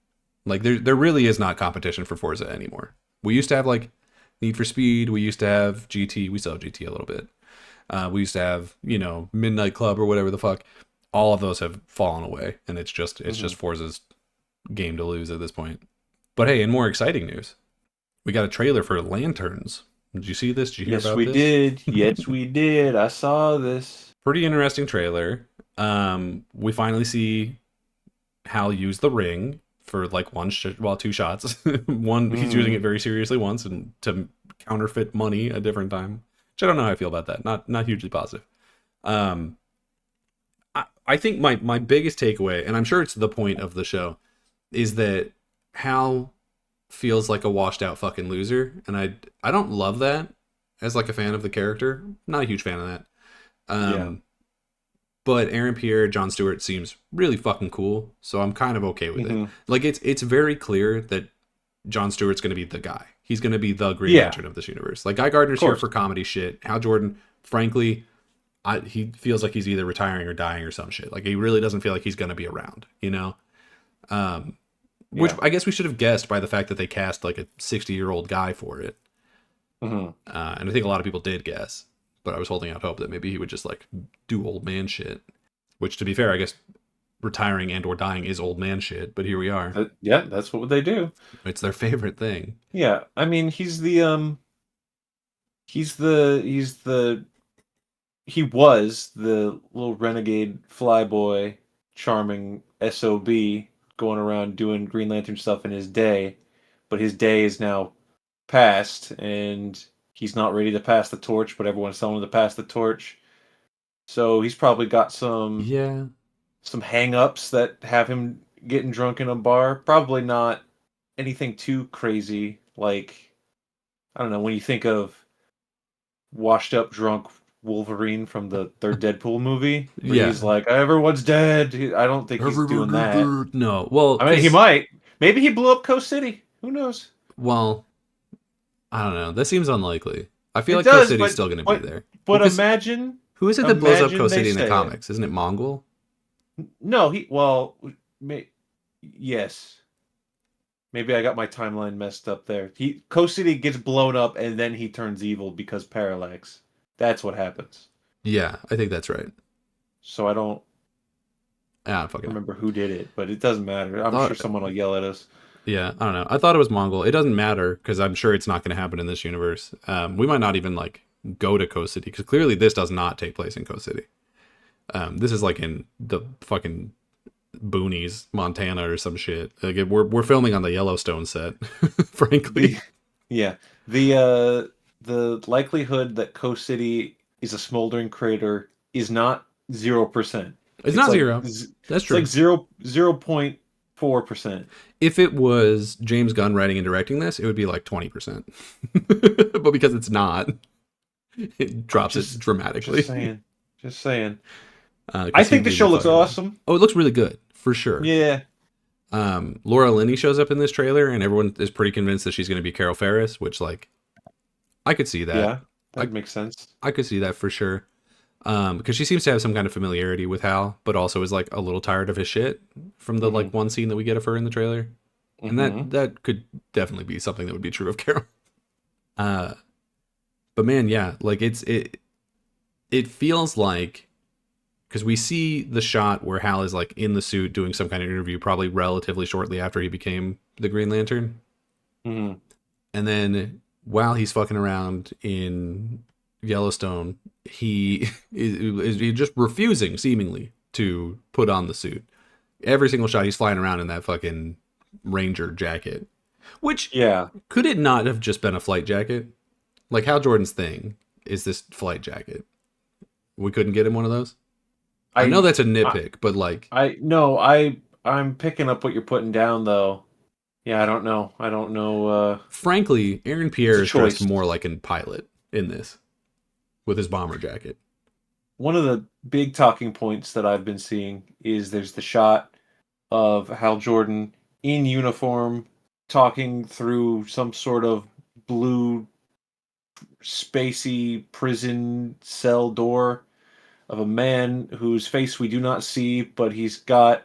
Speaker 1: Like there really is not competition for Forza anymore. We used to have like Need for Speed. We used to have GT. We still have GT a little bit. We used to have, Midnight Club or whatever the fuck. All of those have fallen away, and it's just Forza's game to lose at this point. But hey, in more exciting news, we got a trailer for Lanterns. Did you see this? Did you hear
Speaker 2: Yes,
Speaker 1: about
Speaker 2: we
Speaker 1: this?
Speaker 2: did. Yes, we did. I saw this.
Speaker 1: Pretty interesting trailer. We finally see Hal use the ring for like two shots. One, he's using it very seriously once, and to counterfeit money a different time. Which I don't know how I feel about that. Not hugely positive. Um, I think my biggest takeaway, and I'm sure it's the point of the show, is that Hal feels like a washed out fucking loser, and I don't love that as like a fan of the character. Not a huge fan of that.
Speaker 2: Yeah.
Speaker 1: But Aaron Pierre, Jon Stewart seems really fucking cool, so I'm kind of okay with it. Like it's very clear that Jon Stewart's going to be the guy. He's going to be the Green Lantern of this universe. Like Guy Gardner's here for comedy shit. Hal Jordan, frankly, he feels like he's either retiring or dying or some shit. Like he really doesn't feel like he's going to be around, Which I guess we should have guessed by the fact that they cast like a 60-year-old guy for it. And I think a lot of people did guess, but I was holding out hope that maybe he would just like do old man shit. Which, to be fair, I guess retiring and or dying is old man shit. But here we are.
Speaker 2: Yeah, that's what they do.
Speaker 1: It's their favorite thing.
Speaker 2: Yeah, I mean, he was the little renegade flyboy, charming SOB going around doing Green Lantern stuff in his day, but his day is now past, and he's not ready to pass the torch, but everyone's telling him to pass the torch. So he's probably got some hang-ups that have him getting drunk in a bar. Probably not anything too crazy, like, I don't know, when you think of washed up drunk Wolverine from the third Deadpool movie, where he's like, everyone's dead. I don't think he's doing that.
Speaker 1: No. Well,
Speaker 2: I mean, he might. Maybe he blew up Coast City. Who knows?
Speaker 1: Well, I don't know. That seems unlikely. I feel like Coast City's still going to be there.
Speaker 2: But imagine...
Speaker 1: Who is it that blows up Coast City in the comics? Isn't it Mongol?
Speaker 2: No, yes. Maybe I got my timeline messed up there. Coast City gets blown up, and then he turns evil because Parallax. That's what happens.
Speaker 1: Yeah, I think that's right.
Speaker 2: So I don't remember who did it, but it doesn't matter. I'm sure someone will yell at us.
Speaker 1: Yeah, I don't know. I thought it was Mongol. It doesn't matter because I'm sure it's not going to happen in this universe. We might not even like go to Coast City because clearly this does not take place in Coast City. This is like in the fucking boonies, Montana or some shit. Like we're filming on the Yellowstone set, frankly.
Speaker 2: The likelihood that Coast City is a smoldering crater is not 0%.
Speaker 1: It's not like 0. That's true.
Speaker 2: It's like 0.4%.
Speaker 1: If it was James Gunn writing and directing this, it would be like 20%. But because it's not, it drops it dramatically.
Speaker 2: Just saying. I think the show looks awesome.
Speaker 1: Oh, it looks really good, for sure.
Speaker 2: Yeah.
Speaker 1: Laura Linney shows up in this trailer, and everyone is pretty convinced that she's going to be Carol Ferris, which, like, I could see that.
Speaker 2: Yeah, that makes sense.
Speaker 1: I could see that for sure. Because she seems to have some kind of familiarity with Hal, but also is, like, a little tired of his shit from the, like, one scene that we get of her in the trailer. And that could definitely be something that would be true of Carol. But, man, yeah, like, it feels like... Because we see the shot where Hal is like in the suit doing some kind of interview, probably relatively shortly after he became the Green Lantern. And then while he's fucking around in Yellowstone, he is just refusing, seemingly, to put on the suit. Every single shot, he's flying around in that fucking Ranger jacket. Which, could it not have just been a flight jacket? Like Hal Jordan's thing is this flight jacket. We couldn't get him one of those? I know that's a nitpick, but like...
Speaker 2: I'm picking up what you're putting down, though. Yeah, I don't know.
Speaker 1: Frankly, Aaron Pierre is dressed more like a pilot in this, with his bomber jacket.
Speaker 2: One of the big talking points that I've been seeing is there's the shot of Hal Jordan in uniform talking through some sort of blue spacey prison cell door of a man whose face we do not see, but he's got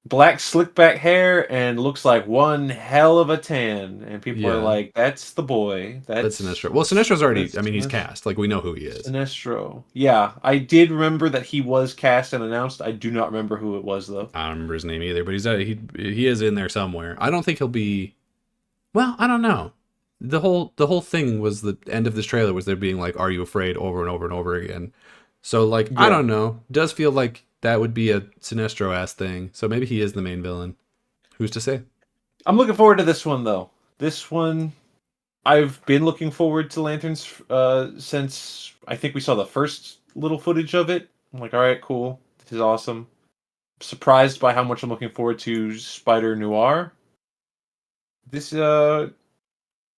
Speaker 2: black slick back hair and looks like one hell of a tan. And people are
Speaker 1: Yeah,
Speaker 2: like, "That's the boy.
Speaker 1: that's Sinestro. Well, Sinestro's already.
Speaker 2: That's
Speaker 1: I mean, he's
Speaker 2: Sinestro."
Speaker 1: cast. Like we know who he is.
Speaker 2: Sinestro. Yeah, I did remember that he was cast and announced. I do not remember who it was though.
Speaker 1: I don't remember his name either, but he is in there somewhere. I don't think he'll be. Well, I don't know. The whole thing was the end of this trailer was there being like, "Are you afraid?" over and over and over again. So like, I
Speaker 2: Yeah,
Speaker 1: don't know. Does feel like that would be a Sinestro ass thing. So maybe he is the main villain. Who's to say?
Speaker 2: I'm looking forward to this one though. This one, I've been looking forward to Lanterns since I think we saw the first little footage of it. I'm like, all right, cool. This is awesome. Surprised by how much I'm looking forward to Spider Noir. This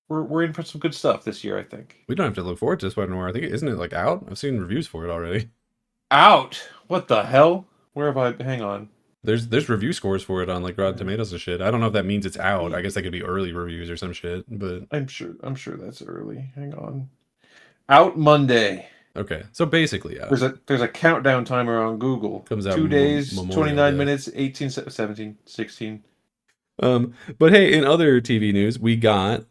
Speaker 2: we're in for some good stuff this year, I think.
Speaker 1: We don't have to look forward to Spider Noir. I think isn't it like out? I've seen reviews for it already.
Speaker 2: Out. What the hell? Where have I? Hang on.
Speaker 1: There's review scores for it on like Rotten
Speaker 2: Uh,
Speaker 1: Tomatoes and shit. I don't know if that means it's out. I guess that could be early reviews or some shit. But
Speaker 2: I'm sure that's early. Hang on. Out Monday.
Speaker 1: okay, so basically out.
Speaker 2: There's a countdown timer on Google.
Speaker 1: Comes out
Speaker 2: 2 days,
Speaker 1: Memorial
Speaker 2: 29
Speaker 1: Day.
Speaker 2: minutes, 18, 17, 16.
Speaker 1: But hey, in other TV news, we got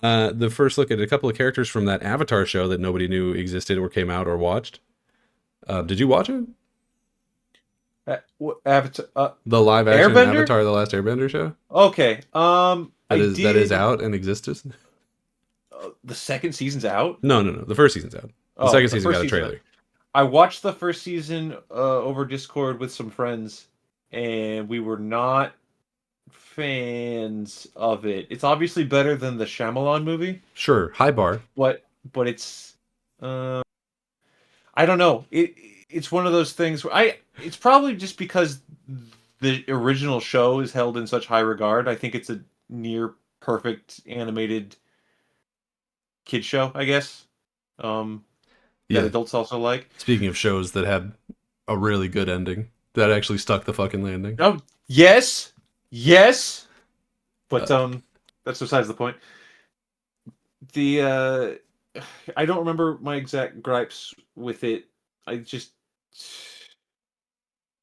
Speaker 1: the first look at a couple of characters from that Avatar show that nobody knew existed or came out or watched. Did you watch it?
Speaker 2: What Avatar?
Speaker 1: The live action
Speaker 2: Airbender?
Speaker 1: Avatar: The Last Airbender show
Speaker 2: Okay.
Speaker 1: that
Speaker 2: I
Speaker 1: is
Speaker 2: did.
Speaker 1: out and exists.
Speaker 2: The second season's out.
Speaker 1: No. The first season's out. The
Speaker 2: Oh,
Speaker 1: second
Speaker 2: the
Speaker 1: season
Speaker 2: first
Speaker 1: got a
Speaker 2: season.
Speaker 1: trailer.
Speaker 2: I watched the first season over Discord with some friends, and we were not fans of it. It's obviously better than the Shyamalan movie,
Speaker 1: Sure, high bar.
Speaker 2: but it's uh, I don't know. It's one of those things where it's probably just because the original show is held in such high regard. I think it's a near perfect animated kid show, I guess. That
Speaker 1: Yeah.
Speaker 2: adults also like.
Speaker 1: Speaking of shows that had a really good ending that actually stuck the fucking landing.
Speaker 2: Oh, yes. Yes.
Speaker 1: Uh,
Speaker 2: But that's besides the point. The I don't remember my exact gripes with it. I just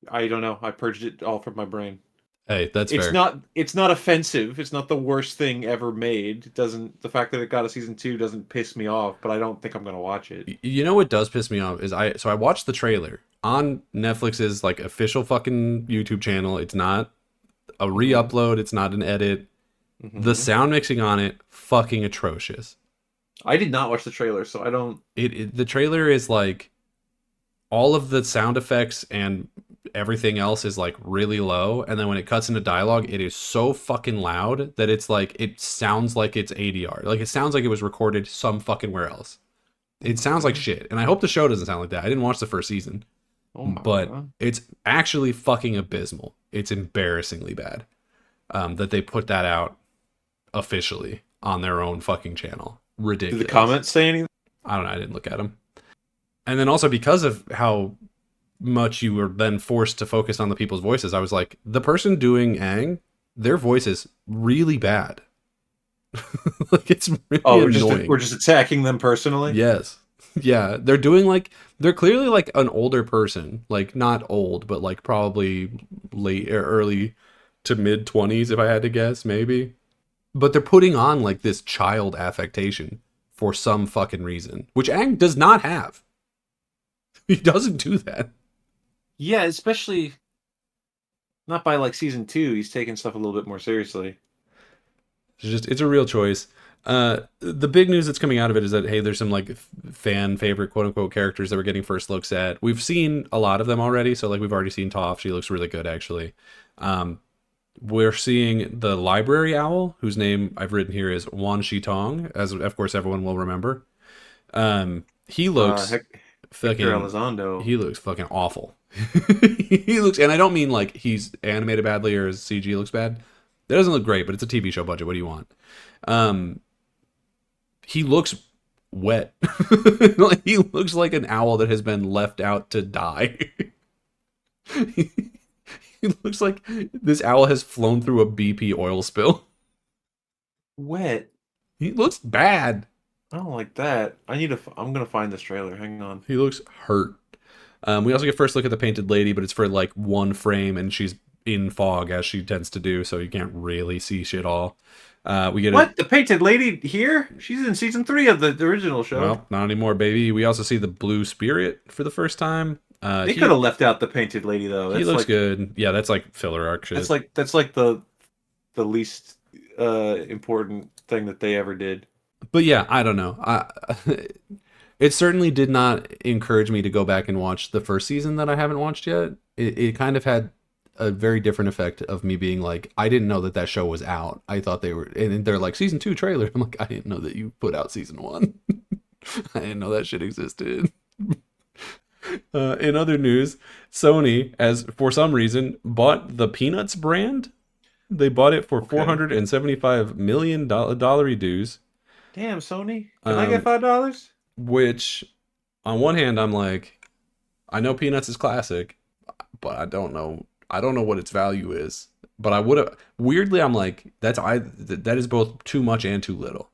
Speaker 2: I don't know. I purged it all from my brain.
Speaker 1: hey, that's
Speaker 2: It's
Speaker 1: fair.
Speaker 2: not offensive. It's not the worst thing ever made. It doesn't, the fact that it got a season 2 doesn't piss me off, but I don't think I'm going to watch it.
Speaker 1: You know what does piss me off is I watched the trailer on Netflix's like official fucking YouTube channel. It's not a re-upload, it's not an edit. The
Speaker 2: Mm-hmm.
Speaker 1: sound mixing on it fucking atrocious.
Speaker 2: I did not watch the trailer, so I don't.
Speaker 1: The trailer is like all of the sound effects and everything else is like really low, and then when it cuts into dialogue it is so fucking loud that it's like it sounds like it's ADR. Like it sounds like it was recorded some fucking where else. It sounds like
Speaker 2: Okay.
Speaker 1: shit, and I hope the show doesn't sound like that. I didn't watch the first season,
Speaker 2: Oh my
Speaker 1: but
Speaker 2: god.
Speaker 1: it's actually fucking abysmal. It's embarrassingly bad that they put that out officially on their own fucking channel.
Speaker 2: Did the
Speaker 1: Ridiculous.
Speaker 2: comments say anything?
Speaker 1: I don't know. I didn't look at them. And then also because of how much you were then forced to focus on the people's voices, I was like, the person doing Aang, their voice is really bad. Like it's really
Speaker 2: Oh,
Speaker 1: annoying.
Speaker 2: we're just attacking them personally.
Speaker 1: Yes. Yeah, they're doing like they're clearly like an older person, like not old, but like probably late or early to mid 20s if I had to guess, maybe. But they're putting on like this child affectation for some fucking reason, which Aang does not have. He doesn't do that.
Speaker 2: Yeah, especially not by like season 2. He's taking stuff a little bit more seriously.
Speaker 1: It's a real choice. The big news that's coming out of it is that hey, there's some like fan favorite quote unquote characters that we're getting first looks at. We've seen a lot of them already, so like we've already seen Toph. She looks really good actually. We're seeing the library owl, whose name I've written here is Wan Shi Tong, as of course everyone will remember. He looks
Speaker 2: Hector
Speaker 1: fucking
Speaker 2: Elizondo.
Speaker 1: he looks fucking awful. He looks, and I don't mean like he's animated badly or his CG looks bad. That doesn't look great, but it's a TV show budget. What do you want? He looks wet. Like, he looks like an owl that has been left out to die. He looks like this owl has flown through a BP oil spill.
Speaker 2: Wet.
Speaker 1: He looks bad.
Speaker 2: I don't like that. I'm gonna find this trailer. Hang on.
Speaker 1: He looks hurt. We also get first look at the painted lady, but it's for like one frame, and she's in fog as she tends to do, so you can't really see shit all. We get
Speaker 2: What? The painted lady here? She's in season 3 of the original show.
Speaker 1: well, not anymore, baby. We also see the Blue Spirit for the first time.
Speaker 2: They could have left out the painted lady though.
Speaker 1: He looks good. Yeah, that's like filler arc shit.
Speaker 2: That's like the least important thing that they ever did.
Speaker 1: But yeah, I don't know. It certainly did not encourage me to go back and watch the first season that I haven't watched yet. It kind of had a very different effect of me being like, I didn't know that show was out. I thought they were, and they're like, season 2 trailer. I'm like, I didn't know that you put out season 1. I didn't know that shit existed. In other news, Sony has, for some reason, bought the Peanuts brand. They bought it for $475 million dues.
Speaker 2: Damn, Sony. Can I get $5?
Speaker 1: Which, on one hand, I'm like, I know Peanuts is classic, but I don't know what its value is. But I would have, weirdly, I'm like, that is both too much and too little.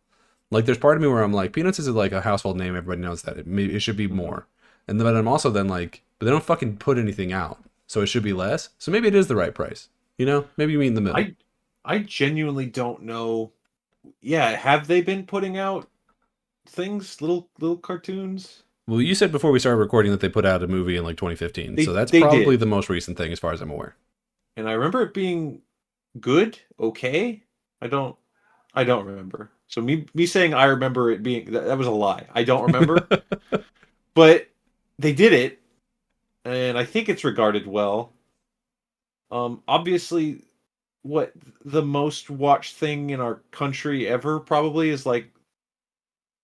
Speaker 1: Like, there's part of me where I'm like, Peanuts is like a household name. Everybody knows that. It should be more. And then, but I'm also then like, but they don't fucking put anything out, so it should be less. So maybe it is the right price. You know, maybe you meet in the middle.
Speaker 2: I genuinely don't know. Yeah, have they been putting out things, little cartoons?
Speaker 1: Well, you said before we started recording that they put out a movie in like 2015, so that's probably the most recent thing as far as I'm aware.
Speaker 2: And I remember it being good, okay. I don't remember. So me saying I remember it being that was a lie. I don't remember. But they did it, and I think it's regarded well. Obviously, what the most watched thing in our country ever probably is like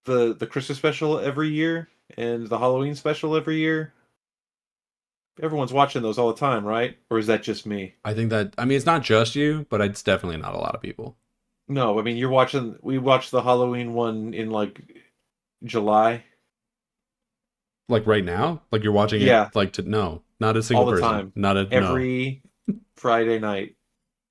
Speaker 2: the Christmas special every year and the Halloween special every year. Everyone's watching those all the time, right? Or is that just me?
Speaker 1: I think that, I mean, it's not just you, but it's definitely not a lot of people.
Speaker 2: No, I mean, we watched the Halloween one in like July.
Speaker 1: Like right now? Like you're watching it like no, not a single person.
Speaker 2: Time.
Speaker 1: Not
Speaker 2: every Friday night.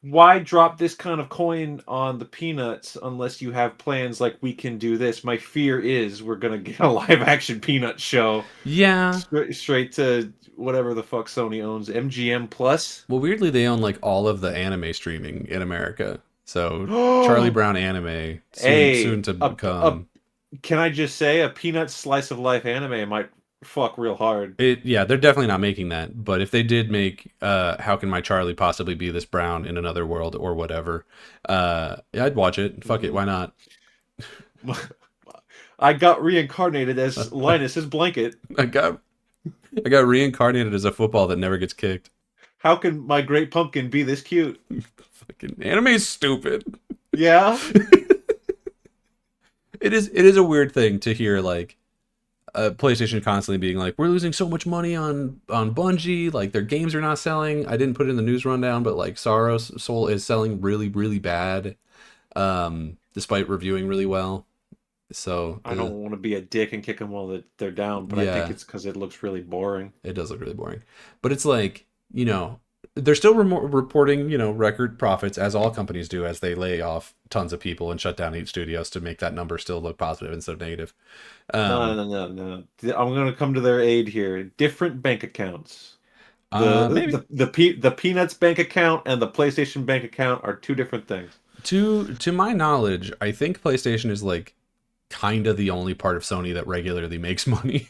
Speaker 2: Why drop this kind of coin on the Peanuts unless you have plans like we can do this? My fear is we're going to get a live action Peanuts show.
Speaker 1: Yeah.
Speaker 2: Straight to whatever the fuck Sony owns, MGM Plus.
Speaker 1: Well, weirdly, they own like all of the anime streaming in America. So Charlie Brown anime soon to become.
Speaker 2: Can I just say a Peanuts slice of life anime might fuck real hard.
Speaker 1: Yeah, they're definitely not making that. But if they did make How Can My Charlie Possibly Be This Brown in Another World or whatever, yeah, I'd watch it. Fuck it, why not?
Speaker 2: I got reincarnated as Linus's blanket.
Speaker 1: I got reincarnated as a football that never gets kicked.
Speaker 2: How can my great pumpkin be this cute?
Speaker 1: Fucking anime's stupid.
Speaker 2: Yeah.
Speaker 1: It is a weird thing to hear like PlayStation constantly being like, we're losing so much money on Bungie, like their games are not selling. I didn't put it in the news rundown, but like Sorrow's Soul is selling really, really bad, despite reviewing really well. So
Speaker 2: I don't want to be a dick and kick them while they're down, but yeah. I think it's because it looks really boring.
Speaker 1: It does look really boring, but it's like, you know, they're still reporting, you know, record profits as all companies do as they lay off tons of people and shut down each studios to make that number still look positive instead of negative.
Speaker 2: No. I'm going to come to their aid here. Different bank accounts. The Peanuts bank account and the PlayStation bank account are two different things.
Speaker 1: To my knowledge, I think PlayStation is like kind of the only part of Sony that regularly makes money.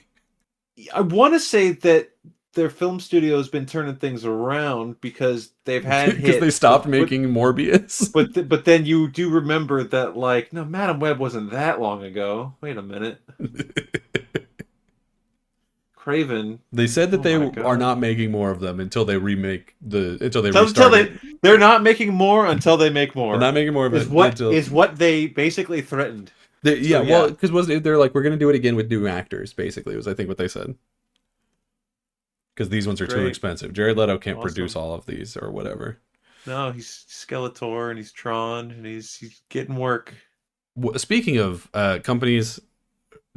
Speaker 2: I want to say that their film studio has been turning things around because they've had hits.
Speaker 1: Because they stopped making Morbius.
Speaker 2: But then you do remember that, like, no, Madam Web wasn't that long ago. Wait a minute. Craven.
Speaker 1: They said that they are not making more of them until they remake
Speaker 2: they're not making more until they make more.
Speaker 1: They're not making more of it.
Speaker 2: Is what they basically threatened.
Speaker 1: Well, because they're like, we're going to do it again with new actors, basically, was I think what they said. Because these ones are too expensive. Jared Leto can't produce all of these or whatever.
Speaker 2: No, he's Skeletor and he's Tron and he's getting work.
Speaker 1: Speaking of companies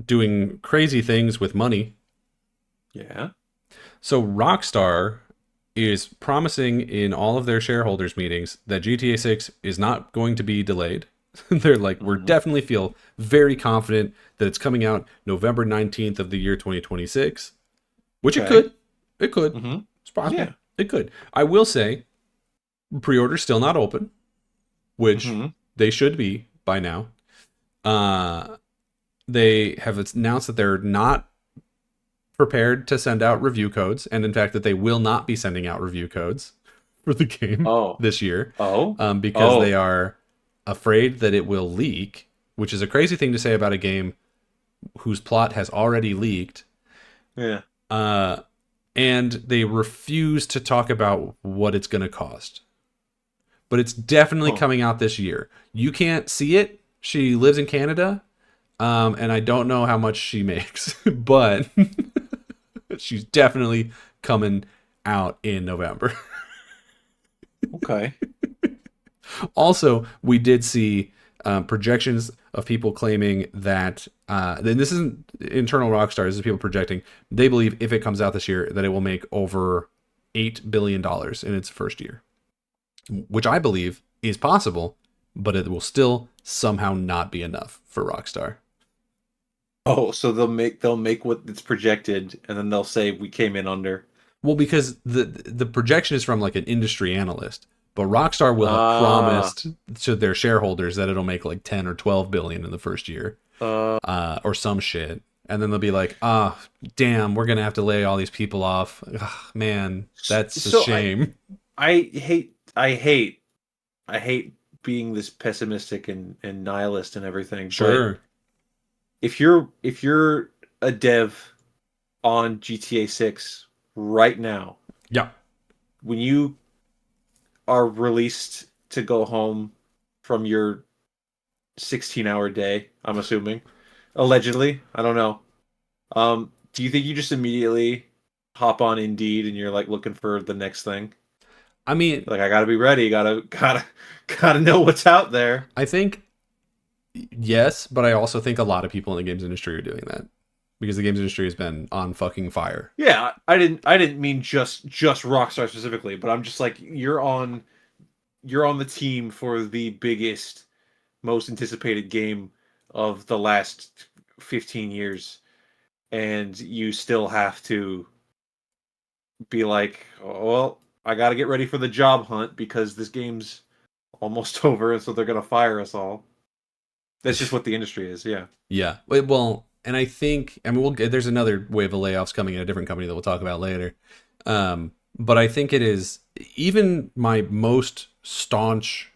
Speaker 1: doing crazy things with money.
Speaker 2: Yeah.
Speaker 1: So Rockstar is promising in all of their shareholders meetings that GTA 6 is not going to be delayed. They're like, we definitely feel very confident that it's coming out November 19th of the year 2026. Which it could. It could.
Speaker 2: Mm-hmm.
Speaker 1: It's possible. Yeah. It could. I will say, Pre-order's still not open, which
Speaker 2: Hmm.
Speaker 1: they should be by now. Uh, they have announced that they're not prepared to send out review codes, and in fact, that they will not be sending out review codes for the game
Speaker 2: Oh,
Speaker 1: this year,
Speaker 2: oh,
Speaker 1: because they
Speaker 2: oh,
Speaker 1: are afraid that it will leak, which is a crazy thing to say about a game whose plot has already leaked.
Speaker 2: yeah.
Speaker 1: Uh, and they refuse to talk about what it's going to cost. But it's definitely
Speaker 2: Oh,
Speaker 1: coming out this year. You can't see it. She lives in Canada, and I don't know how much she makes, but she's definitely coming out in November.
Speaker 2: okay.
Speaker 1: Also, we did see projections of people claiming that, and this isn't internal Rockstar, this is people projecting, they believe if it comes out this year, that it will make over $8 billion in its first year, which I believe is possible, but it will still somehow not be enough for Rockstar.
Speaker 2: Oh, so they'll make what it's projected, and then they'll say we came in under.
Speaker 1: Well, because the projection is from like an industry analyst, but Rockstar will have
Speaker 2: Ah,
Speaker 1: promised to their shareholders that it'll make like 10 or 12 billion in the first year,
Speaker 2: uh,
Speaker 1: or some shit. And then they'll be like, ah, oh, damn, we're gonna have to lay all these people off. Ugh, man, that's a
Speaker 2: so I
Speaker 1: shame.
Speaker 2: I hate I hate I hate being this pessimistic and nihilist and everything, but
Speaker 1: Sure.
Speaker 2: if you're a dev on GTA 6 right now,
Speaker 1: Yeah.
Speaker 2: when you are released to go home from your 16-hour day, I'm assuming, allegedly, I don't know. Do you think you just immediately hop on Indeed and you're like looking for the next thing?
Speaker 1: I mean,
Speaker 2: Like I gotta be ready, gotta know what's out there.
Speaker 1: I think yes, but I also think a lot of people in the games industry are doing that because the games industry has been on fucking fire.
Speaker 2: Yeah, I didn't mean just Rockstar specifically, but I'm just like you're on the team for the biggest, most anticipated game of the last 15 years, and you still have to be like, oh, well, I got to get ready for the job hunt because this game's almost over, and so they're gonna fire us all. That's just what the industry is. Yeah.
Speaker 1: Yeah. Well, and I think, I mean, there's another wave of layoffs coming in a different company that we'll talk about later. But I think it is even my most staunch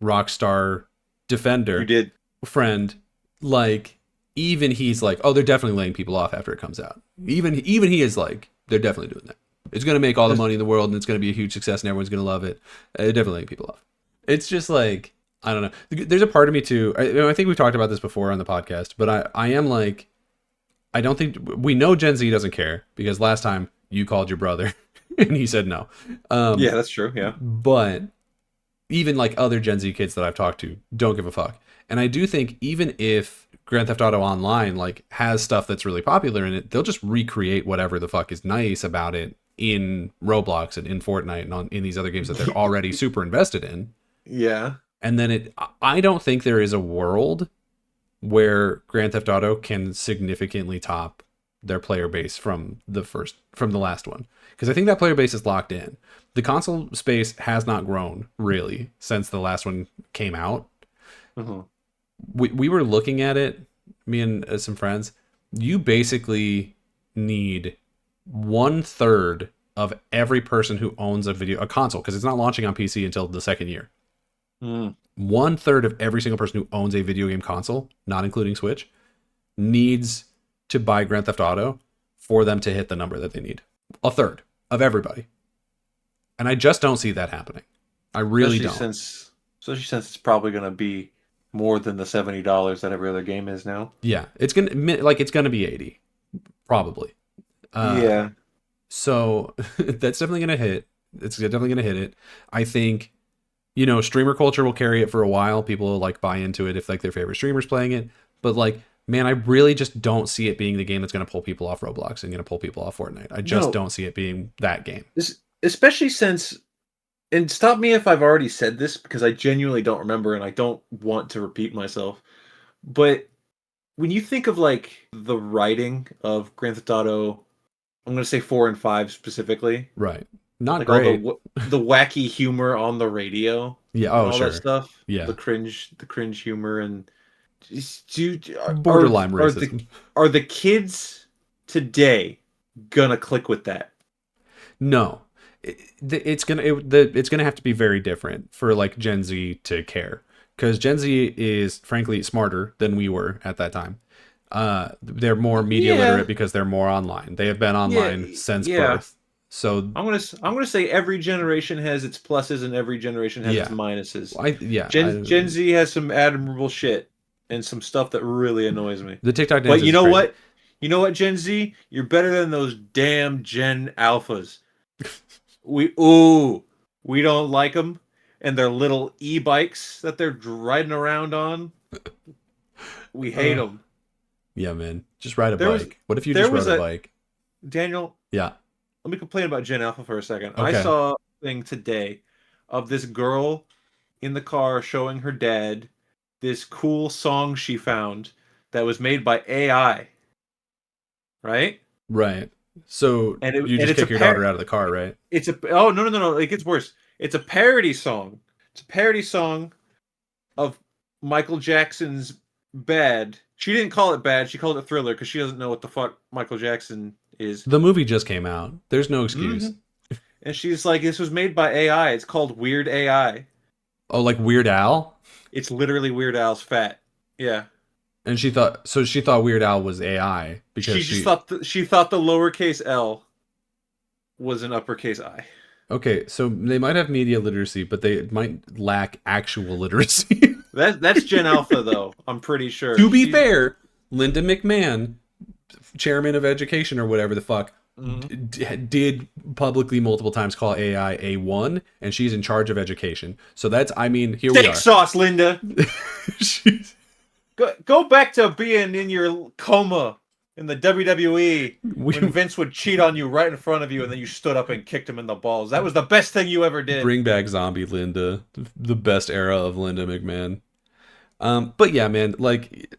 Speaker 1: Rockstar
Speaker 2: You
Speaker 1: defender
Speaker 2: did.
Speaker 1: friend, like, even he's like, oh, they're definitely laying people off after it comes out. Even he is like, they're definitely doing that. It's going to make all the
Speaker 2: There's-
Speaker 1: money in the world and it's going to be a huge success and everyone's going to love it. They're definitely laying people off. It's just like, I don't know. There's a part of me too. I think we've talked about this before on the podcast, but I am like, I don't think we know Gen Z doesn't care because last time you called your brother and he said no.
Speaker 2: yeah,
Speaker 1: Um,
Speaker 2: that's true. Yeah.
Speaker 1: but even like other Gen Z kids that I've talked to don't give a fuck. And I do think even if Grand Theft Auto Online like has stuff that's really popular in it, they'll just recreate whatever the fuck is nice about it in Roblox and in Fortnite and in these other games that they're already super invested in.
Speaker 2: Yeah.
Speaker 1: And then I don't think there is a world where Grand Theft Auto can significantly top their player base from the last one, because I think that player base is locked in. The console space has not grown really since the last one came out.
Speaker 2: Mhm.
Speaker 1: We were looking at it, me and some friends. You basically need 1/3 of every person who owns a console, because it's not launching on PC until the second year.
Speaker 2: Mm.
Speaker 1: 1/3 of every single person who owns a video game console, not including Switch, needs to buy Grand Theft Auto for them to hit the number that they need. 1/3 of everybody. And I just don't see that happening. I really
Speaker 2: Especially
Speaker 1: don't.
Speaker 2: since, especially since it's probably gonna be more than the $70 that every other game is now.
Speaker 1: Yeah, it's gonna be 80 probably. Uh,
Speaker 2: Yeah.
Speaker 1: so that's definitely gonna hit. It's definitely gonna hit it. I think streamer culture will carry it for a while. People will like buy into it if like their favorite streamers playing it. But like, man, I really just don't see it being the game that's gonna pull people off Roblox and gonna pull people off Fortnite. I just
Speaker 2: No,
Speaker 1: don't see it being that game.
Speaker 2: especially since, and stop me if I've already said this because I genuinely don't remember and I don't want to repeat myself. But when you think of like the writing of Grand Theft Auto, I'm going to say 4 and 5 specifically.
Speaker 1: Right. Not
Speaker 2: Like all
Speaker 1: great.
Speaker 2: the wacky humor on the radio
Speaker 1: Yeah.
Speaker 2: and
Speaker 1: Oh,
Speaker 2: all that
Speaker 1: sure.
Speaker 2: stuff.
Speaker 1: Yeah.
Speaker 2: The cringe humor and
Speaker 1: Borderline racism.
Speaker 2: are the kids today gonna click with that?
Speaker 1: No, it's gonna have to be very different for like Gen Z to care, because Gen Z is frankly smarter than we were at that time. They're more media
Speaker 2: Yeah,
Speaker 1: literate because they're more online. They have been
Speaker 2: yeah,
Speaker 1: online since
Speaker 2: yeah.
Speaker 1: birth. So
Speaker 2: I'm gonna say every generation has its pluses and every generation has its
Speaker 1: yeah,
Speaker 2: minuses.
Speaker 1: I
Speaker 2: Gen Z has some admirable shit and some stuff that really annoys me.
Speaker 1: the TikTok
Speaker 2: But
Speaker 1: dance is crazy.
Speaker 2: You know what, Gen Z? You're better than those damn Gen Alphas. We don't like them and their little e-bikes that they're riding around on. We hate
Speaker 1: Uh,
Speaker 2: them.
Speaker 1: yeah, man, just ride a
Speaker 2: There was
Speaker 1: bike. What if you
Speaker 2: there
Speaker 1: just
Speaker 2: was
Speaker 1: rode a
Speaker 2: a
Speaker 1: bike?
Speaker 2: Daniel.
Speaker 1: Yeah.
Speaker 2: Let me complain about Gen Alpha for a second. I
Speaker 1: Okay.
Speaker 2: saw a thing today of this girl in the car showing her dad this cool song she found that was made by AI, right?
Speaker 1: Right. So you
Speaker 2: And
Speaker 1: just
Speaker 2: it's a
Speaker 1: kick your daughter out of the car, right?
Speaker 2: it's a oh no, it gets worse. It's a parody song. It's a parody song of Michael Jackson's Bad. She didn't call it Bad. She called it Thriller because she doesn't know what the fuck Michael Jackson is.
Speaker 1: The movie just came out. There's no
Speaker 2: hmm
Speaker 1: excuse.
Speaker 2: And she's like, this was made by AI. It's called Weird AI.
Speaker 1: Oh, like Weird Al?
Speaker 2: It's literally Weird Al's fat. Yeah.
Speaker 1: And she thought Weird Al was AI because
Speaker 2: She thought the lowercase L was an uppercase I.
Speaker 1: okay, so they might have media literacy, but they might lack actual literacy.
Speaker 2: That's Gen Alpha though. I'm pretty sure.
Speaker 1: To be fair, Linda McMahon, chairman of education or whatever the fuck,
Speaker 2: Mhm.
Speaker 1: did publicly multiple times call AI A1, and she's in charge of education. So that's, I mean, here we
Speaker 2: Steak
Speaker 1: are.
Speaker 2: sauce, Linda.
Speaker 1: She's-
Speaker 2: Go back to being in your coma in the WWE when Vince would cheat on you right in front of you and then you stood up and kicked him in the balls. That was the best thing you ever did.
Speaker 1: Bring back zombie Linda, the best era of Linda McMahon. But yeah, man, like,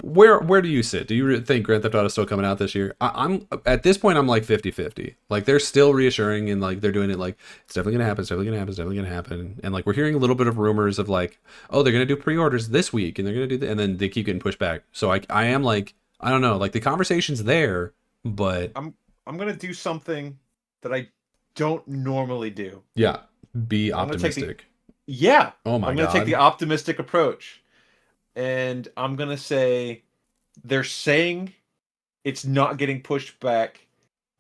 Speaker 1: where do you sit? Do you think Grand Theft Auto is still coming out this year? I'm at this point, I'm like 50-50. Like, they're still reassuring and like they're doing it like it's definitely gonna happen, it's definitely gonna happen, it's definitely gonna happen. And like we're hearing a little bit of rumors of like, oh, they're gonna do pre-orders this week and they're gonna do that, and then they keep getting pushed back. So I am like, I don't know, like the conversation's there, but
Speaker 2: I'm gonna do something that I don't normally do.
Speaker 1: yeah, be
Speaker 2: I'm gonna take
Speaker 1: optimistic.
Speaker 2: yeah.
Speaker 1: Oh my
Speaker 2: I'm gonna take
Speaker 1: god.
Speaker 2: the optimistic approach. And I'm gonna say they're saying it's not getting pushed back.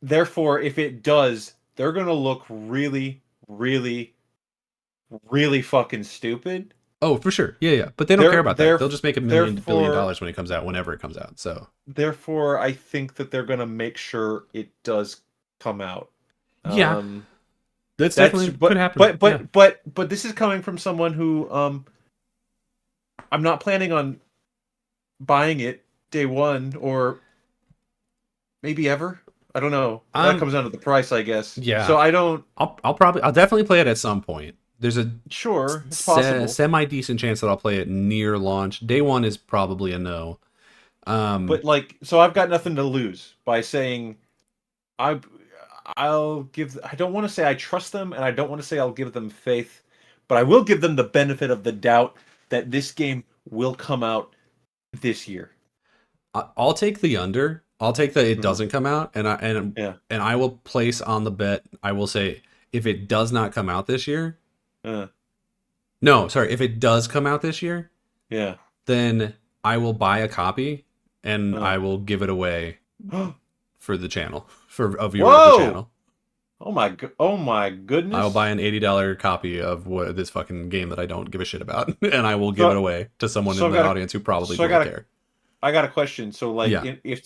Speaker 2: Therefore, if it does, they're gonna look really, really, really fucking stupid.
Speaker 1: Oh, for sure. Yeah, yeah. But they don't care about that. They'll just make $1 billion
Speaker 2: Therefore,
Speaker 1: when it comes out, whenever it comes out. So
Speaker 2: therefore, I think that they're gonna make sure it does come out.
Speaker 1: yeah,
Speaker 2: Um,
Speaker 1: that's
Speaker 2: that's
Speaker 1: definitely could happen. Yeah.
Speaker 2: but this is coming from someone who I'm not planning on buying it day one or maybe ever. I don't know. That comes down to the price, I guess.
Speaker 1: Yeah.
Speaker 2: So I don't.
Speaker 1: I'll definitely play it at some point. There's a
Speaker 2: Sure, it's possible.
Speaker 1: semi decent chance that I'll play it near launch. Day one is probably a no.
Speaker 2: But like, so I've got nothing to lose by saying I. I'll give. I don't want to say I trust them, and I don't want to say I'll give them faith, but I will give them the benefit of the doubt that this game will come out this year.
Speaker 1: I'll take the under. I'll take that it
Speaker 2: Mhm.
Speaker 1: doesn't come out,
Speaker 2: Yeah.
Speaker 1: and I will place on the bet. I will say if it does not come out this year.
Speaker 2: Uh,
Speaker 1: No, sorry. If it does come out this year,
Speaker 2: yeah.
Speaker 1: then I will buy a copy and
Speaker 2: Uh.
Speaker 1: I will give it away for the channel, for a viewer
Speaker 2: Whoa!
Speaker 1: of the channel.
Speaker 2: Oh my goodness!
Speaker 1: I will buy an $80 copy of this fucking game that I don't give a shit about, and I will give it away to someone in the audience who probably won't care.
Speaker 2: I got a question. So, like,
Speaker 1: Yeah.
Speaker 2: if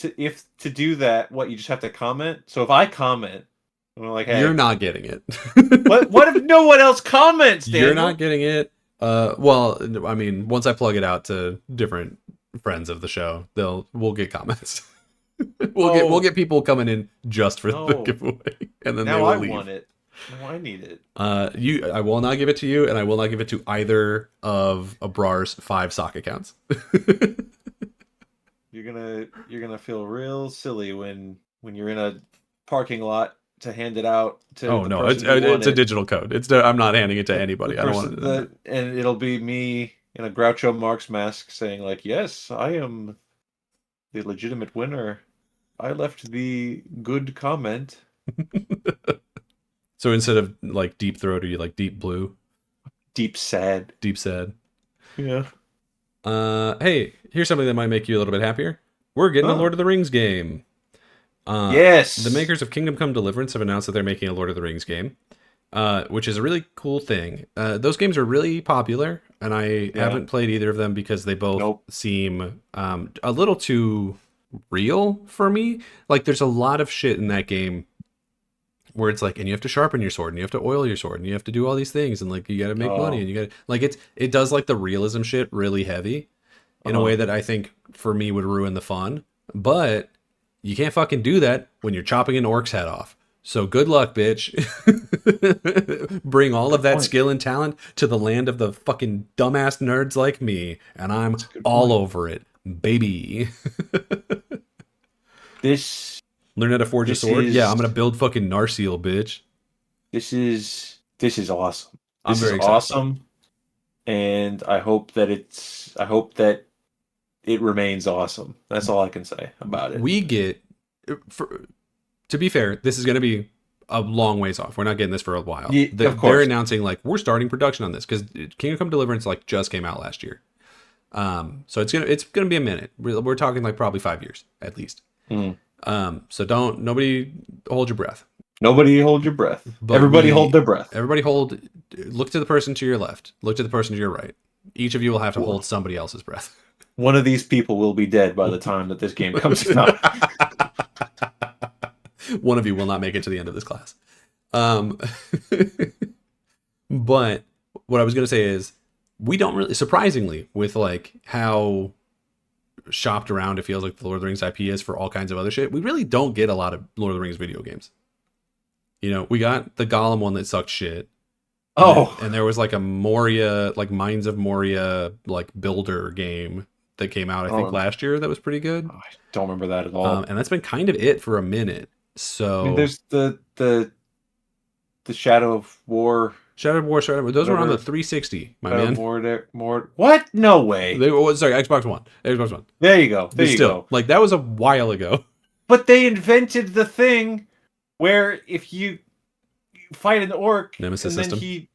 Speaker 2: to do that, what you just have to comment. So if I comment, I'm like, hey,
Speaker 1: You're not getting it.
Speaker 2: what if no one else comments? Daniel?
Speaker 1: You're not getting it. Well, I mean, once I plug it out to different friends of the show, we'll get comments. We'll get people coming in just for the giveaway, and then
Speaker 2: now
Speaker 1: they will
Speaker 2: I
Speaker 1: leave.
Speaker 2: want it. Now I need it.
Speaker 1: I will not give it to you, and I will not give it to either of Abrar's 5 sock accounts.
Speaker 2: You're gonna feel real silly when you're in a parking lot to hand it out to
Speaker 1: Oh
Speaker 2: the
Speaker 1: no, it's
Speaker 2: person who won
Speaker 1: it's a
Speaker 2: it.
Speaker 1: digital code. I'm not handing it to
Speaker 2: The
Speaker 1: anybody. I don't want
Speaker 2: person
Speaker 1: to.
Speaker 2: that, and it'll be me in a Groucho Marx mask saying like, "Yes, I am the legitimate winner. I left the good comment."
Speaker 1: So instead of like deep throat, are you like deep blue,
Speaker 2: Deep sad.
Speaker 1: deep sad?
Speaker 2: Yeah.
Speaker 1: Hey, here's something that might make you a little bit happier. We're getting a
Speaker 2: Huh.
Speaker 1: Lord of the Rings game. The
Speaker 2: Yes.
Speaker 1: makers of Kingdom Come Deliverance have announced that they're making a Lord of the Rings game, which is a really cool thing. Those games are really popular, and I
Speaker 2: Yeah.
Speaker 1: haven't played either of them because they both
Speaker 2: Nope.
Speaker 1: seem a little too real for me. Like, there's a lot of shit in that game where it's like, and you have to sharpen your sword, and you have to oil your sword, and you have to do all these things, and like you got to make money,
Speaker 2: Oh.
Speaker 1: and you got to like it does like the realism shit really heavy in a
Speaker 2: Uh-huh.
Speaker 1: way that I think for me would ruin the fun. But you can't fucking do that when you're chopping an orc's head off. So good luck, bitch. Bring all of
Speaker 2: Good
Speaker 1: that
Speaker 2: point.
Speaker 1: skill and talent to the land of the fucking dumbass nerds like me, and I'm
Speaker 2: That's a good
Speaker 1: all
Speaker 2: point.
Speaker 1: over it, baby.
Speaker 2: This
Speaker 1: Learn how to forge a
Speaker 2: this
Speaker 1: sword? Yeah,
Speaker 2: is
Speaker 1: I'm gonna build fucking Narsil, bitch.
Speaker 2: this is awesome.
Speaker 1: I'm
Speaker 2: This is
Speaker 1: very excited about it.
Speaker 2: awesome, and I hope that it remains awesome. That's all I can say about it.
Speaker 1: We get, for, to be fair, this is going to be a long ways off. We're not getting this for a while.
Speaker 2: Yeah, of
Speaker 1: They're
Speaker 2: course.
Speaker 1: announcing like we're starting production on this because Kingdom Come Deliverance like just came out last year. So it's gonna be a minute. We're talking like probably 5 years at least.
Speaker 2: Mm.
Speaker 1: So don't nobody hold your breath.
Speaker 2: Nobody hold your breath.
Speaker 1: But
Speaker 2: Everybody hold their breath.
Speaker 1: everybody look to the person to your left, look to the person to your right. Each of you will have to hold somebody else's breath.
Speaker 2: One of these people will be dead by the time that this game comes out.
Speaker 1: One of you will not make it to the end of this class. Um, but what I was going to say is we don't really, surprisingly, with like how shopped around it feels like the Lord of the Rings IP is for all kinds of other shit, we really don't get a lot of Lord of the Rings video games. You know, we got the Gollum one that sucked shit. And there was like a Moria, like Mines of Moria, like builder game that came out, I think, last year that was pretty good.
Speaker 2: I don't remember that at all.
Speaker 1: And that's been kind of it for a minute. So
Speaker 2: I mean, there's the Shadow of War.
Speaker 1: Shadow of War, those were on the
Speaker 2: Whatever.
Speaker 1: 360, my
Speaker 2: Shadow of
Speaker 1: man.
Speaker 2: War there, more. What? No way.
Speaker 1: Sorry, Xbox One. Xbox One.
Speaker 2: There you go. There
Speaker 1: But
Speaker 2: you
Speaker 1: still,
Speaker 2: go.
Speaker 1: like that was a while ago.
Speaker 2: But they invented the thing where if you fight an orc,
Speaker 1: Nemesis
Speaker 2: and then
Speaker 1: system.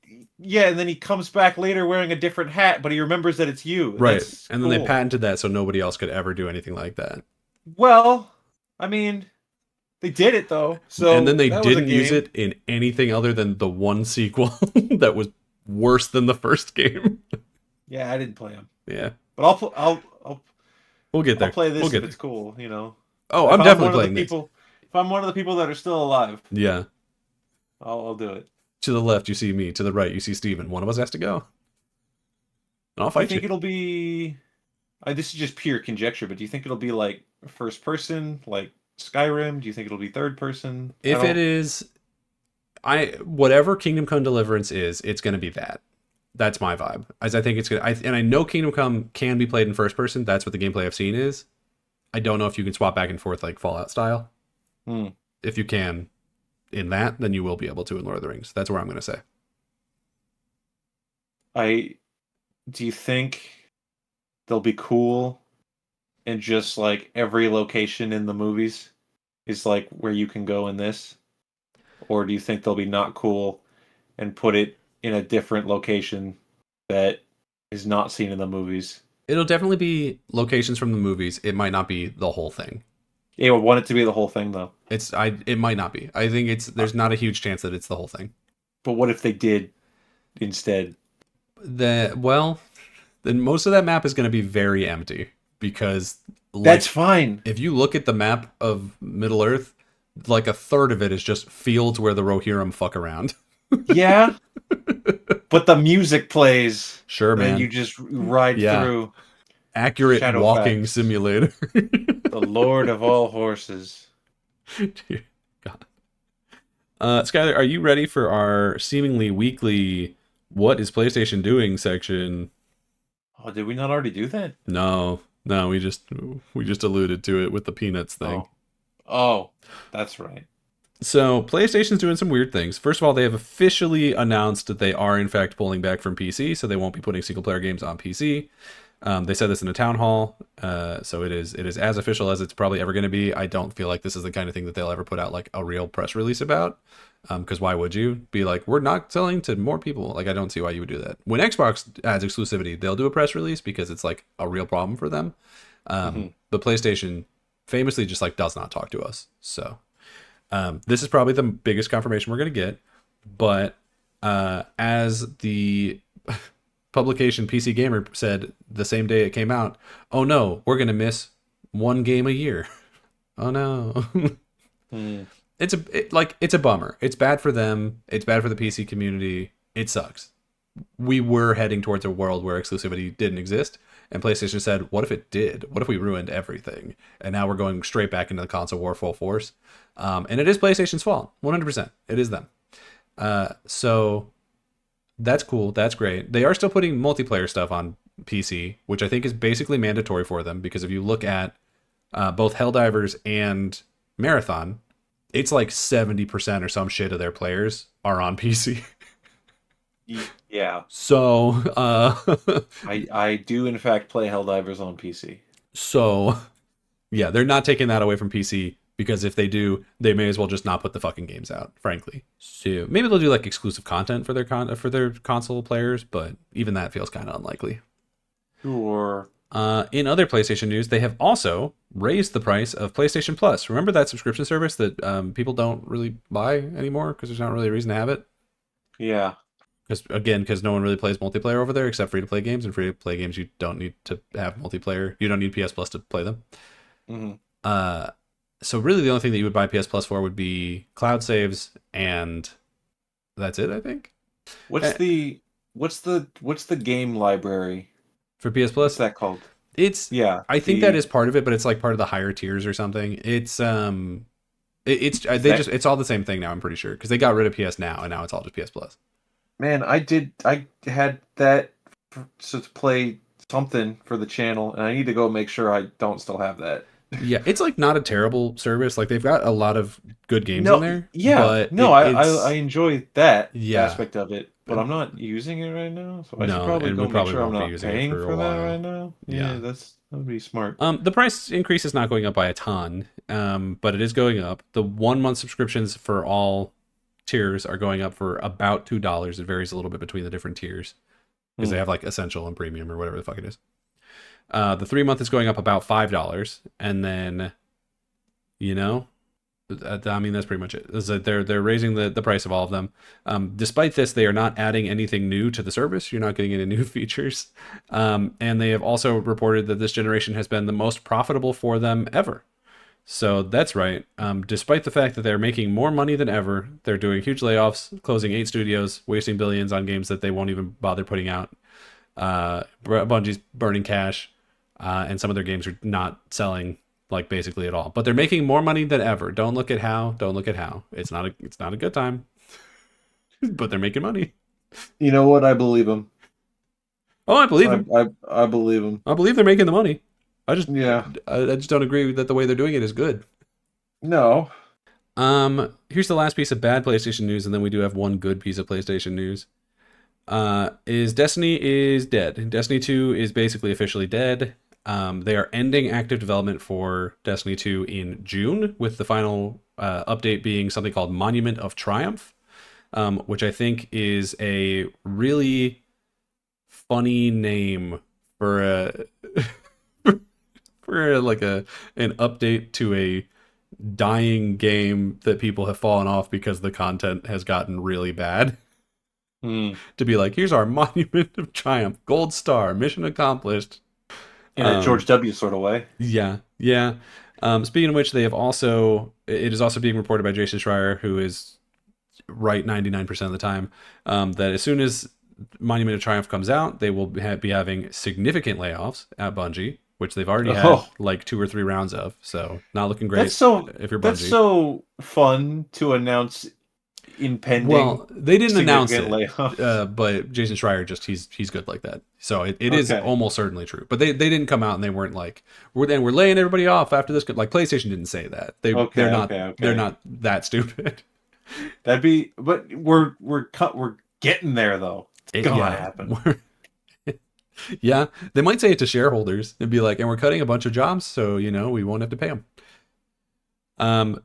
Speaker 2: and then he comes back later wearing a different hat, but he remembers that it's you.
Speaker 1: Right.
Speaker 2: That's
Speaker 1: And then they
Speaker 2: cool.
Speaker 1: patented that so nobody else could ever do anything like that.
Speaker 2: Well, I mean, they did it though. So
Speaker 1: And then they
Speaker 2: that was a
Speaker 1: didn't use
Speaker 2: game.
Speaker 1: it in anything other than the one sequel that was worse than the first game.
Speaker 2: Yeah, I didn't play them,
Speaker 1: Yeah.
Speaker 2: but
Speaker 1: We'll get there.
Speaker 2: I'll play this
Speaker 1: We'll
Speaker 2: if
Speaker 1: get
Speaker 2: it's
Speaker 1: there.
Speaker 2: cool. You know,
Speaker 1: Oh,
Speaker 2: if
Speaker 1: I'm
Speaker 2: I'm
Speaker 1: definitely
Speaker 2: one of the
Speaker 1: playing this.
Speaker 2: people, if I'm one of the people that are still alive,
Speaker 1: Yeah.
Speaker 2: I'll do it.
Speaker 1: To the left, you see me. To the right, you see Steven. One of us has to go. And I'll
Speaker 2: Do you
Speaker 1: fight
Speaker 2: think
Speaker 1: you.
Speaker 2: it'll be? This is just pure conjecture, but do you think it'll be like first person, like Skyrim? Do you think it'll be third person?
Speaker 1: If it is, whatever Kingdom Come Deliverance is, it's going to be that. That's my vibe. As I think it's gonna, and I know Kingdom Come can be played in first person. That's what the gameplay I've seen is. I don't know if you can swap back and forth like Fallout style. If you can, in that, then you will be able to in Lord of the Rings. That's where I'm going to say.
Speaker 2: Do you think they'll be cool and just like every location in the movies is like where you can go in this? Or do you think they'll be not cool and put it in a different location that is not seen in the movies?
Speaker 1: It'll definitely be locations from the movies. It might not be the whole thing.
Speaker 2: Yeah, I want it to be the whole thing though.
Speaker 1: It might not be. I think there's not a huge chance that it's the whole thing.
Speaker 2: But what if they did instead?
Speaker 1: Well, then most of that map is going to be very empty because
Speaker 2: That's fine.
Speaker 1: if you look at the map of Middle Earth, like a third of it is just fields where the Rohirrim fuck around.
Speaker 2: Yeah. But the music plays.
Speaker 1: Sure, man.
Speaker 2: And you just ride through.
Speaker 1: Accurate
Speaker 2: Shadowfax.
Speaker 1: walking simulator.
Speaker 2: The Lord of all horses.
Speaker 1: Dear God. Skyler, are you ready for our seemingly weekly "What is PlayStation doing" section?
Speaker 2: Oh, did we not already do that?
Speaker 1: No, we just alluded to it with the peanuts thing.
Speaker 2: Oh, that's right.
Speaker 1: So PlayStation's doing some weird things. First of all, they have officially announced that they are in fact pulling back from PC, so they won't be putting single player games on PC. They said this in a town hall, so it is as official as it's probably ever going to be. I don't feel like this is the kind of thing that they'll ever put out like a real press release about, because why would you be like, we're not selling to more people? Like, I don't see why you would do that. When Xbox adds exclusivity, they'll do a press release because it's like a real problem for them.
Speaker 2: Hmm.
Speaker 1: But PlayStation famously just like does not talk to us. So this is probably the biggest confirmation we're going to get. But as the publication PC Gamer said the same day it came out, oh no, we're going to miss one game a year. Oh no.
Speaker 2: Hmm.
Speaker 1: It's a bummer. It's bad for them. It's bad for the PC community. It sucks. We were heading towards a world where exclusivity didn't exist, and PlayStation said, what if it did? What if we ruined everything? And now we're going straight back into the console war full force. And it is PlayStation's fault. 100%. It is them. So that's cool. That's great. They are still putting multiplayer stuff on PC, which I think is basically mandatory for them, because if you look at both Helldivers and Marathon, it's like 70% or some shit of their players are on PC.
Speaker 2: Yeah,
Speaker 1: So,
Speaker 2: I do in fact play Helldivers on PC.
Speaker 1: so yeah, they're not taking that away from PC, because if they do, they may as well just not put the fucking games out, frankly. So maybe they'll do like exclusive content for their console players, but even that feels kind of unlikely.
Speaker 2: Sure.
Speaker 1: In other PlayStation news, they have also raised the price of PlayStation Plus. Remember that subscription service that people don't really buy anymore because there's not really a reason to have it?
Speaker 2: Yeah.
Speaker 1: Because no one really plays multiplayer over there except free to play games, and free to play games you don't need to have multiplayer. You don't need PS Plus to play them.
Speaker 2: Hmm.
Speaker 1: Uh, so really, the only thing that you would buy PS Plus for would be cloud saves, and that's it, I think.
Speaker 2: What's
Speaker 1: Uh,
Speaker 2: the what's the game library?
Speaker 1: for PS
Speaker 2: What's
Speaker 1: Plus,
Speaker 2: that called?
Speaker 1: it's
Speaker 2: Yeah.
Speaker 1: I think that
Speaker 2: The
Speaker 1: is part of it, but it's like part of the higher tiers or something.
Speaker 2: is
Speaker 1: They
Speaker 2: that
Speaker 1: just it's all the same thing now. I'm pretty sure because they got rid of PS Now and now it's all just PS Plus.
Speaker 2: man, I had that to play something for the channel, and I need to go make sure I don't still have that.
Speaker 1: Yeah, it's like not a terrible service. Like they've got a lot of good games in
Speaker 2: No,
Speaker 1: there,
Speaker 2: yeah,
Speaker 1: but
Speaker 2: no, I
Speaker 1: it's
Speaker 2: enjoy that
Speaker 1: yeah,
Speaker 2: aspect of it, but I'm not using it right now, so I should
Speaker 1: no,
Speaker 2: probably
Speaker 1: and we
Speaker 2: go make
Speaker 1: probably
Speaker 2: sure I'm
Speaker 1: won't be
Speaker 2: not
Speaker 1: using it
Speaker 2: paying
Speaker 1: for a
Speaker 2: for that
Speaker 1: while.
Speaker 2: right now. Yeah,
Speaker 1: Yeah.
Speaker 2: that'd be smart.
Speaker 1: The price increase is not going up by a ton, but it is going up. The 1 month subscriptions for all tiers are going up for about $2. It varies a little bit between the different tiers because they
Speaker 2: Hmm.
Speaker 1: have like essential and premium or whatever the fuck it is. The 3 month is going up about $5, and then you know, I mean that's pretty much it. Is that they're raising the price of all of them. Despite this, they are not adding anything new to the service. You're not getting any new features, and they have also reported that this generation has been the most profitable for them ever. So that's right. Despite the fact that they're making more money than ever, they're doing huge layoffs, closing 8 studios, wasting billions on games that they won't even bother putting out. Bungie's burning cash, and some of their games are not selling like basically at all. But they're making more money than ever. Don't look at how. Don't look at how. It's not a good time, but they're making money.
Speaker 2: You know what? I believe him.
Speaker 1: Oh, I believe
Speaker 2: I
Speaker 1: them.
Speaker 2: I, I believe him.
Speaker 1: I believe they're making the money. I just
Speaker 2: Yeah.
Speaker 1: I just don't agree that the way they're doing it is good.
Speaker 2: No.
Speaker 1: Here's the last piece of bad PlayStation news, and then we do have one good piece of PlayStation news. Is Destiny is dead. Destiny 2 is basically officially dead. They are ending active development for Destiny 2 in June, with the final update being something called Monument of Triumph, which I think is a really funny name for a for like an update to a dying game that people have fallen off because the content has gotten really bad.
Speaker 2: Hmm.
Speaker 1: To be like, here's our Monument of Triumph, gold star, mission accomplished.
Speaker 2: In a George
Speaker 1: Um,
Speaker 2: W. sort of way.
Speaker 1: yeah, yeah. Speaking of which, it is also being reported by Jason Schreier, who is right 99% of the time, that as soon as Monument of Triumph comes out, they will be having significant layoffs at Bungie, which they've already had
Speaker 2: Oh,
Speaker 1: like 2 or 3 rounds of. So not looking
Speaker 2: that's
Speaker 1: great
Speaker 2: so
Speaker 1: if you're
Speaker 2: that's
Speaker 1: Bungie.
Speaker 2: so fun to announce impending
Speaker 1: Well, they didn't announce
Speaker 2: significant
Speaker 1: it,
Speaker 2: layoffs?
Speaker 1: but Jason Schreier just he's good like that. So it is
Speaker 2: Okay.
Speaker 1: almost certainly true. But they didn't come out and they weren't like we're laying everybody off after this. Like PlayStation didn't say that.
Speaker 2: Okay. Okay.
Speaker 1: They're
Speaker 2: Okay.
Speaker 1: not that stupid.
Speaker 2: That'd be, but we're getting there though. It's gonna
Speaker 1: Yeah,
Speaker 2: happen.
Speaker 1: yeah. They might say it to shareholders and be like, and we're cutting a bunch of jobs, so we won't have to pay them. Um,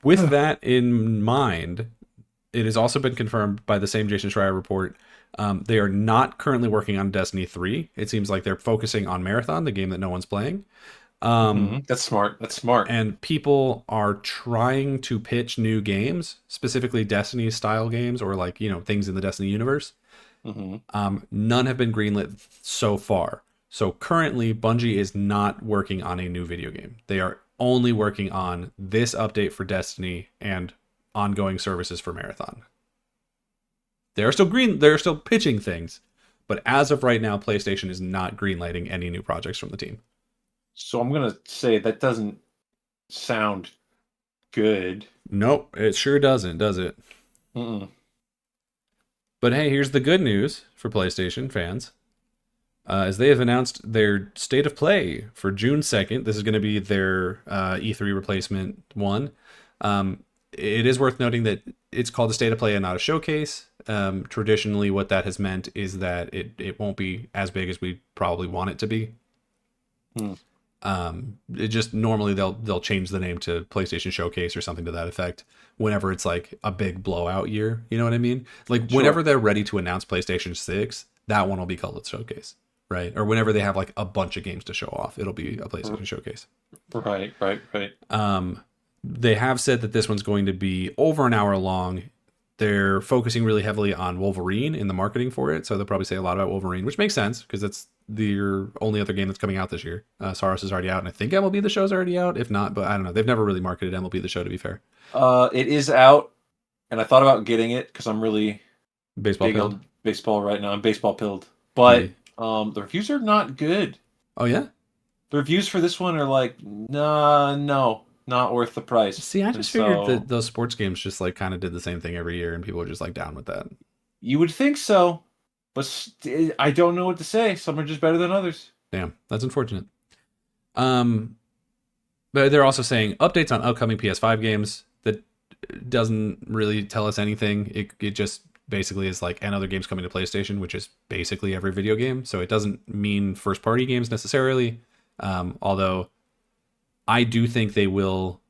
Speaker 1: with that in mind, it has also been confirmed by the same Jason Schreier report. They are not currently working on Destiny 3. It seems like they're focusing on Marathon, the game that no one's playing.
Speaker 2: That's smart. That's smart.
Speaker 1: And people are trying to pitch new games, specifically Destiny style games or like, things in the Destiny universe.
Speaker 2: Hmm.
Speaker 1: None have been greenlit so far. So currently, Bungie is not working on a new video game. They are only working on this update for Destiny and ongoing services for Marathon. They're still pitching things, but as of right now, PlayStation is not greenlighting any new projects from the team.
Speaker 2: So I'm gonna say that doesn't sound good.
Speaker 1: Nope, it sure doesn't, does it?
Speaker 2: Mm-mm.
Speaker 1: But hey, here's the good news for PlayStation fans. As they have announced their state of play for June 2nd. This is going to be their E3 replacement one. It is worth noting that it's called a state of play and not a showcase. Traditionally, what that has meant is that it won't be as big as we probably want it to be.
Speaker 2: Hmm.
Speaker 1: It just normally they'll change the name to PlayStation Showcase or something to that effect whenever it's like a big blowout year. You know what I mean? Like whenever
Speaker 2: Sure.
Speaker 1: they're ready to announce PlayStation 6, that one will be called a showcase, right? Or whenever they have like a bunch of games to show off, it'll be a PlayStation Showcase.
Speaker 2: Right. Right. Right.
Speaker 1: They have said that this one's going to be over an hour long. They're focusing really heavily on Wolverine in the marketing for it, so they'll probably say a lot about Wolverine, which makes sense because that's their only other game that's coming out this year. Saros is already out, and I think MLB The Show's already out. If not, but I don't know. They've never really marketed MLB The Show, to be fair.
Speaker 2: It is out, and I thought about getting it because I'm really
Speaker 1: Baseball
Speaker 2: big
Speaker 1: pilled.
Speaker 2: on baseball right now. I'm baseball pilled,
Speaker 1: Yeah.
Speaker 2: but the reviews are not good.
Speaker 1: Oh yeah.
Speaker 2: The reviews for this one are like, nah, no, not worth the price.
Speaker 1: See, I
Speaker 2: And
Speaker 1: just figured that
Speaker 2: so
Speaker 1: those sports games just like kind of did the same thing every year, and people were just like down with that.
Speaker 2: you would think so, but I don't know what to say. Some are just better than others.
Speaker 1: Damn, that's unfortunate. Um, but they're also saying updates on upcoming PS5 games. That doesn't really tell us anything. It just basically is like, and other games coming to PlayStation, which is basically every video game. So it doesn't mean first party games necessarily. Although I do think they will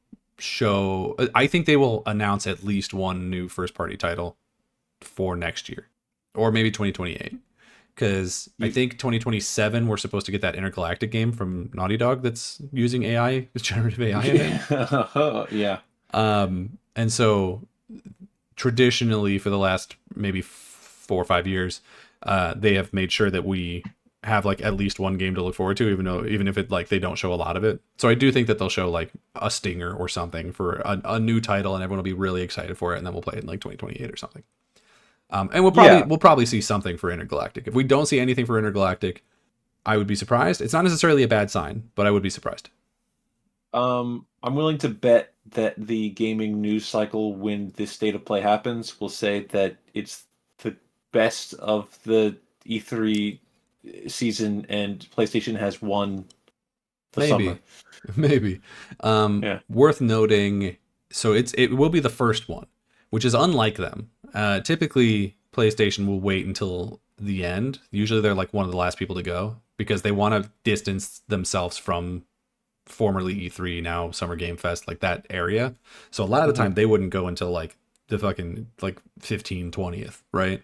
Speaker 1: I think they will announce at least one new first party title for next year or maybe 2028. Because I
Speaker 2: You,
Speaker 1: think 2027 we're supposed to get that intergalactic game from Naughty Dog that's using AI, generative AI in it.
Speaker 2: yeah.
Speaker 1: And so traditionally for the last maybe 4 or 5 years, they have made sure that we have like at least one game to look forward to, even if it like they don't show a lot of it. So I do think that they'll show like a stinger or something for a new title, and everyone will be really excited for it, and then we'll play it in like 2028 or something. And
Speaker 2: Yeah.
Speaker 1: we'll probably see something for Intergalactic. If we don't see anything for Intergalactic, I would be surprised. It's not necessarily a bad sign, but I would be surprised.
Speaker 2: I'm willing to bet that the gaming news cycle, when this state of play happens, will say that it's the best of the E3 season and PlayStation has won the summer.
Speaker 1: Maybe, maybe.
Speaker 2: Yeah.
Speaker 1: Worth noting. So it will be the first one, which is unlike them. Typically, PlayStation will wait until the end. Usually, they're like one of the last people to go because they want to distance themselves from formerly E3, now Summer Game Fest, like that area. So a lot of the time, they wouldn't go until like the fucking like 15th, 20th, right?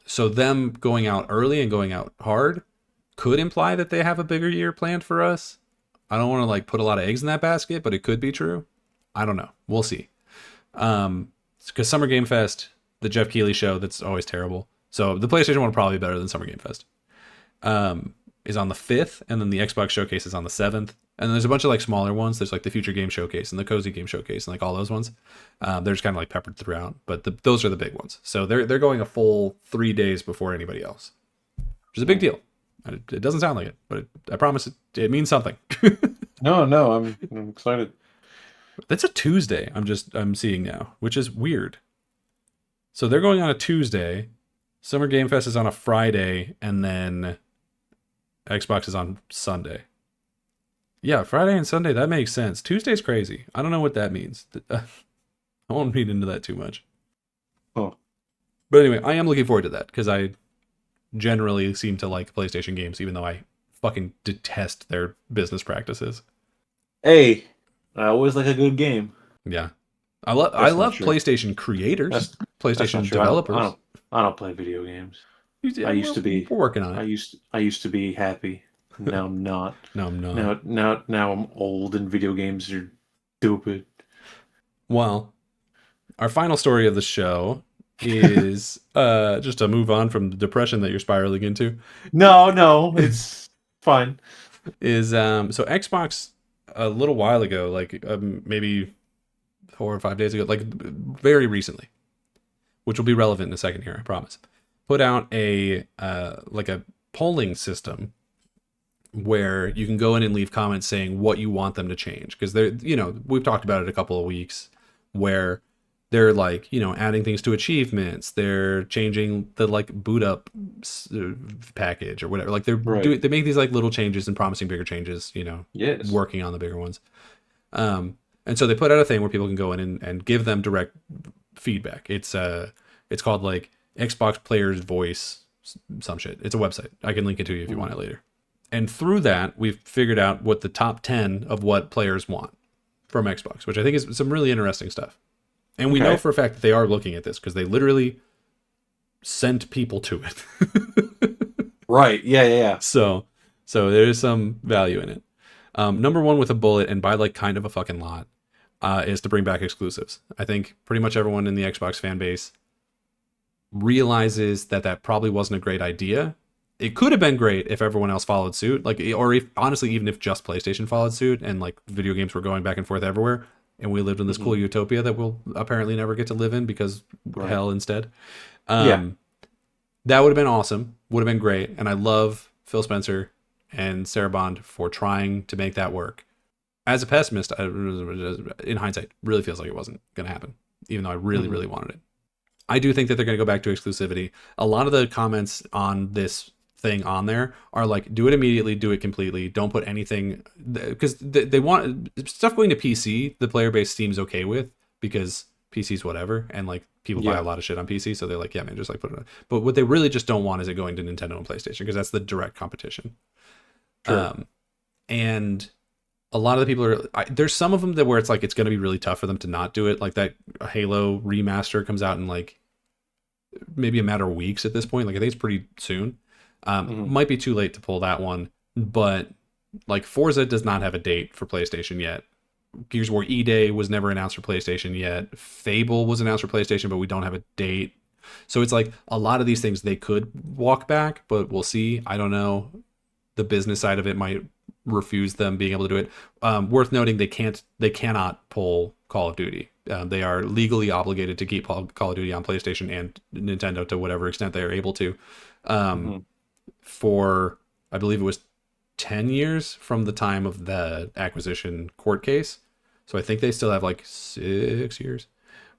Speaker 1: So them going out early and going out hard could imply that they have a bigger year planned for us. I don't want to like put a lot of eggs in that basket, but it could be true. I don't know. We'll see. Because Summer Game Fest, the Jeff Keighley show, that's always terrible. So the PlayStation one will probably be better than Summer Game Fest. Is on the 5th, and then the Xbox Showcase is on the 7th. And there's a bunch of like smaller ones. There's like the Future Game Showcase and the Cozy Game Showcase and like all those ones. They're just kind of like peppered throughout, but those are the big ones. So they're going a full 3 days before anybody else, which is a big deal. It doesn't sound like it, but I promise it means something.
Speaker 2: No, I'm excited.
Speaker 1: That's a Tuesday. I'm seeing now, which is weird. So they're going on a Tuesday. Summer Game Fest is on a Friday, and then Xbox is on Sunday. Yeah, Friday and Sunday, that makes sense. Tuesday's crazy. I don't know what that means. I won't read into that too much.
Speaker 2: Oh.
Speaker 1: But anyway, I am looking forward to that because I generally seem to like PlayStation games, even though I fucking detest their business practices.
Speaker 2: Hey, I always like a good game.
Speaker 1: Yeah. I love PlayStation creators,
Speaker 2: That's not
Speaker 1: PlayStation
Speaker 2: true.
Speaker 1: developers.
Speaker 2: I don't play video games.
Speaker 1: Yeah,
Speaker 2: I used to be.
Speaker 1: we're working on it.
Speaker 2: I used to be happy. Now I'm not.
Speaker 1: No, I'm not.
Speaker 2: Now I'm old and video games are stupid.
Speaker 1: Well, our final story of the show is just to move on from the depression that you're spiraling into.
Speaker 2: No, it's fine.
Speaker 1: Is so Xbox a little while ago, like maybe 4 or 5 days ago, like very recently, which will be relevant in a second here, I promise, put out a like a polling system where you can go in and leave comments saying what you want them to change, because they're, we've talked about it a couple of weeks where they're like, adding things to achievements, they're changing the like boot up package or whatever, like they make these like little changes and promising bigger changes,
Speaker 2: Yes.
Speaker 1: working on the bigger ones. And so they put out a thing where people can go in and give them direct feedback. It's called like Xbox Players Voice, some shit. It's a website. I can link it to you if you want it later. And through that, we've figured out what the top 10 of what players want from Xbox, which I think is some really interesting stuff. And we know for a fact that they are looking at this because they literally sent people to it.
Speaker 2: Right. Yeah.
Speaker 1: So there's some value in it. Number one with a bullet, and by like kind of a fucking lot, is to bring back exclusives. I think pretty much everyone in the Xbox fan base realizes that probably wasn't a great idea. It could have been great if everyone else followed suit, like, or if, honestly, even if just PlayStation followed suit and like video games were going back and forth everywhere, and we lived in this cool utopia that we'll apparently never get to live in because hell instead. That would have been awesome. Would have been great. And I love Phil Spencer and Sarah Bond for trying to make that work. As a pessimist, in hindsight, really feels like it wasn't going to happen, even though I really, really wanted it. I do think that they're going to go back to exclusivity. A lot of the comments on this thing on there are like, do it immediately, do it completely, don't put anything, because they want stuff going to PC. The player base seems okay with, because PC's whatever, and like people buy a lot of shit on PC, so they're like, yeah man, just like put it on. But what they really just don't want is it going to Nintendo and PlayStation, because that's the direct competition. And a lot of the people are, there's some of them that where it's like it's going to be really tough for them to not do it, like that Halo remaster comes out in like maybe a matter of weeks at this point. Like I think it's pretty soon. Might be too late to pull that one, but like Forza does not have a date for PlayStation yet. Gears of War E-Day was never announced for PlayStation yet. Fable was announced for PlayStation, but we don't have a date. So it's like a lot of these things they could walk back, but we'll see. I don't know. The business side of it might refuse them being able to do it. Worth noting, they cannot pull Call of Duty. They are legally obligated to keep Call of Duty on PlayStation and Nintendo to whatever extent they are able to. For, I believe it was 10 years from the time of the acquisition court case. So I think they still have like 6 years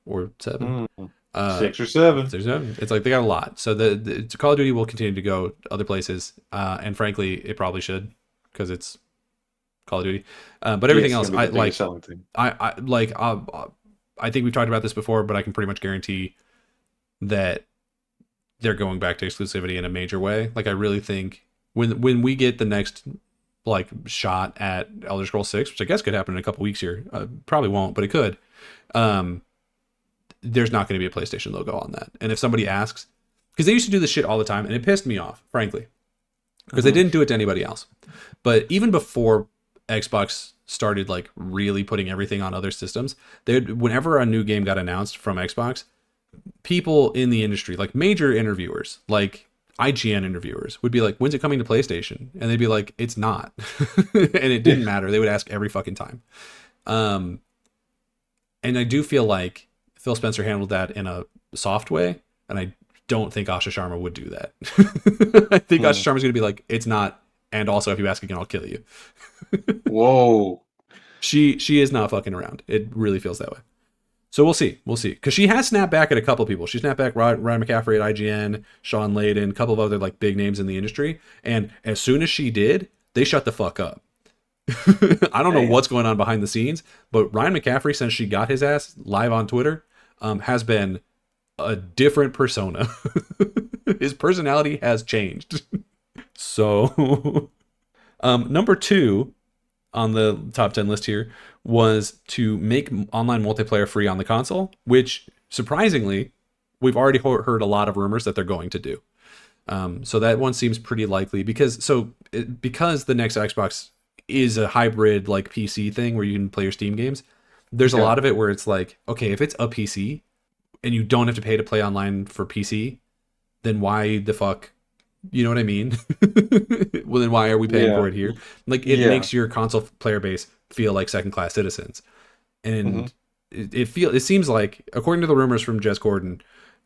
Speaker 1: or 7.
Speaker 2: 6 or 7.
Speaker 1: 6 or 7. It's like they got a lot. So the Call of Duty will continue to go other places. And frankly, it probably should, because it's Call of Duty. But everything else, I like. I think we've talked about this before, but I can pretty much guarantee that they're going back to exclusivity in a major way. Like I really think when we get the next like shot at Elder Scrolls 6, which I guess could happen in a couple weeks here, probably won't, but it could. There's not going to be a PlayStation logo on that. And if somebody asks, because they used to do this shit all the time, and it pissed me off, frankly, because they didn't do it to anybody else. But even before Xbox started like really putting everything on other systems, whenever a new game got announced from Xbox, people in the industry, like major interviewers, like IGN interviewers, would be like, when's it coming to PlayStation? And they'd be like, it's not. And it didn't matter. They would ask every fucking time. And I do feel like Phil Spencer handled that in a soft way, and I don't think Asha Sharma would do that. I think Asha Sharma's going to be like, it's not, and also if you ask again, I'll kill you.
Speaker 2: Whoa.
Speaker 1: She is not fucking around. It really feels that way. So we'll see. We'll see. Because she has snapped back at a couple people. She snapped back Ryan McCaffrey at IGN, Sean Layden, a couple of other like big names in the industry. And as soon as she did, they shut the fuck up. I don't know what's going on behind the scenes, but Ryan McCaffrey, since she got his ass live on Twitter, has been a different persona. His personality has changed. So, number 2 on the top 10 list here was to make online multiplayer free on the console, which surprisingly, we've already heard a lot of rumors that they're going to do. So that one seems pretty likely because the next Xbox is a hybrid like PC thing where you can play your Steam games. There's a lot of it where it's like, okay, if it's a PC and you don't have to pay to play online for PC, then why the fuck? You know what I mean? Well, then why are we paying for it here? Like, it makes your console player base feel like second-class citizens. And it seems like, according to the rumors from Jez Corden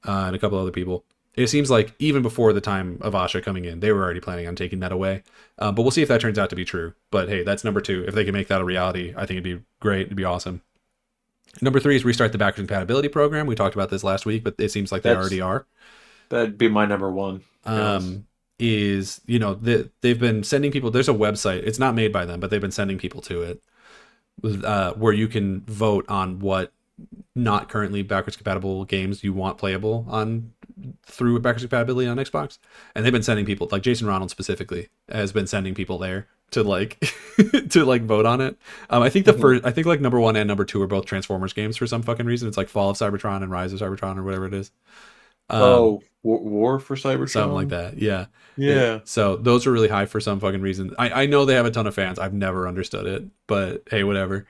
Speaker 1: and a couple other people, it seems like even before the time of Asha coming in, they were already planning on taking that away. But we'll see if that turns out to be true. But hey, that's number 2. If they can make that a reality, I think it'd be great. It'd be awesome. Number 3 is restart the backwards compatibility program. We talked about this last week, but it seems like they already are.
Speaker 2: That'd be my number 1.
Speaker 1: Is, they've been sending people, there's a website, it's not made by them, but they've been sending people to it, where you can vote on what not currently backwards compatible games you want playable on through backwards compatibility on Xbox. And they've been sending people, like Jason Ronald specifically has been sending people there to like to like vote on it. I think I think like number 1 and number 2 are both Transformers games for some fucking reason. It's like Fall of Cybertron and Rise of Cybertron or whatever it is.
Speaker 2: War for Cybertron?
Speaker 1: Something like that, yeah.
Speaker 2: Yeah.
Speaker 1: So those are really high for some fucking reason. I know they have a ton of fans. I've never understood it, but hey, whatever.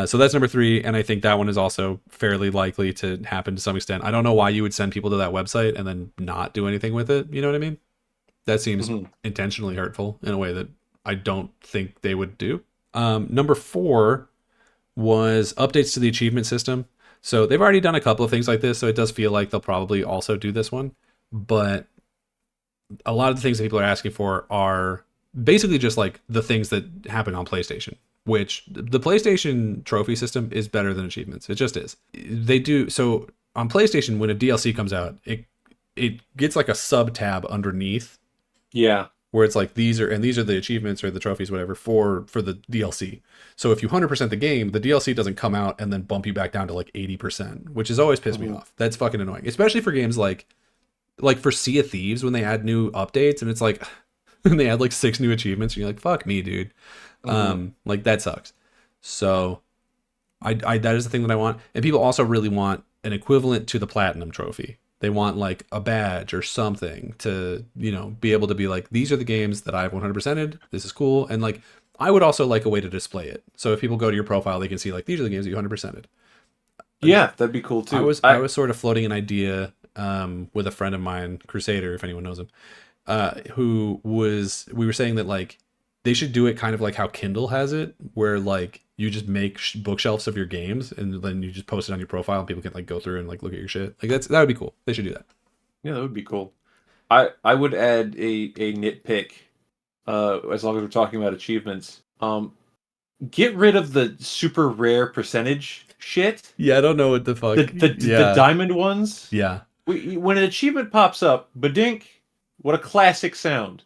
Speaker 1: So that's number 3, and I think that one is also fairly likely to happen to some extent. I don't know why you would send people to that website and then not do anything with it. You know what I mean? That seems intentionally hurtful in a way that I don't think they would do. Number 4 was updates to the achievement system. So they've already done a couple of things like this, so it does feel like they'll probably also do this one. But a lot of the things that people are asking for are basically just like the things that happen on PlayStation, which the PlayStation trophy system is better than achievements. It just is. They do so on PlayStation when a DLC comes out, it gets like a sub tab underneath.
Speaker 2: Yeah.
Speaker 1: Where it's like these are the achievements or the trophies, whatever, for the DLC. So if you 100% the game, the DLC doesn't come out and then bump you back down to like 80%, which has always pissed me off. That's fucking annoying, especially for games like for Sea of Thieves when they add new updates and it's like and they add like 6 new achievements and you're like, fuck me, dude. Like that sucks. So I that is the thing that I want. And people also really want an equivalent to the platinum trophy. They want like a badge or something to, be able to be like, these are the games that I've 100%ed. This is cool. And like, I would also like a way to display it. So if people go to your profile, they can see like, these are the games that you 100%ed.
Speaker 2: Yeah, that'd be cool too.
Speaker 1: I was sort of floating an idea with a friend of mine, Crusader, if anyone knows him, we were saying that like, they should do it kind of like how Kindle has it, where like you just make bookshelves of your games and then you just post it on your profile and people can like go through and like look at your shit. Like that would be cool. They should do that.
Speaker 2: Yeah, that would be cool. I would add a nitpick, as long as we're talking about achievements. Get rid of the super rare percentage shit.
Speaker 1: Yeah, I don't know what the fuck.
Speaker 2: The diamond ones.
Speaker 1: Yeah.
Speaker 2: When an achievement pops up, badink, what a classic sound.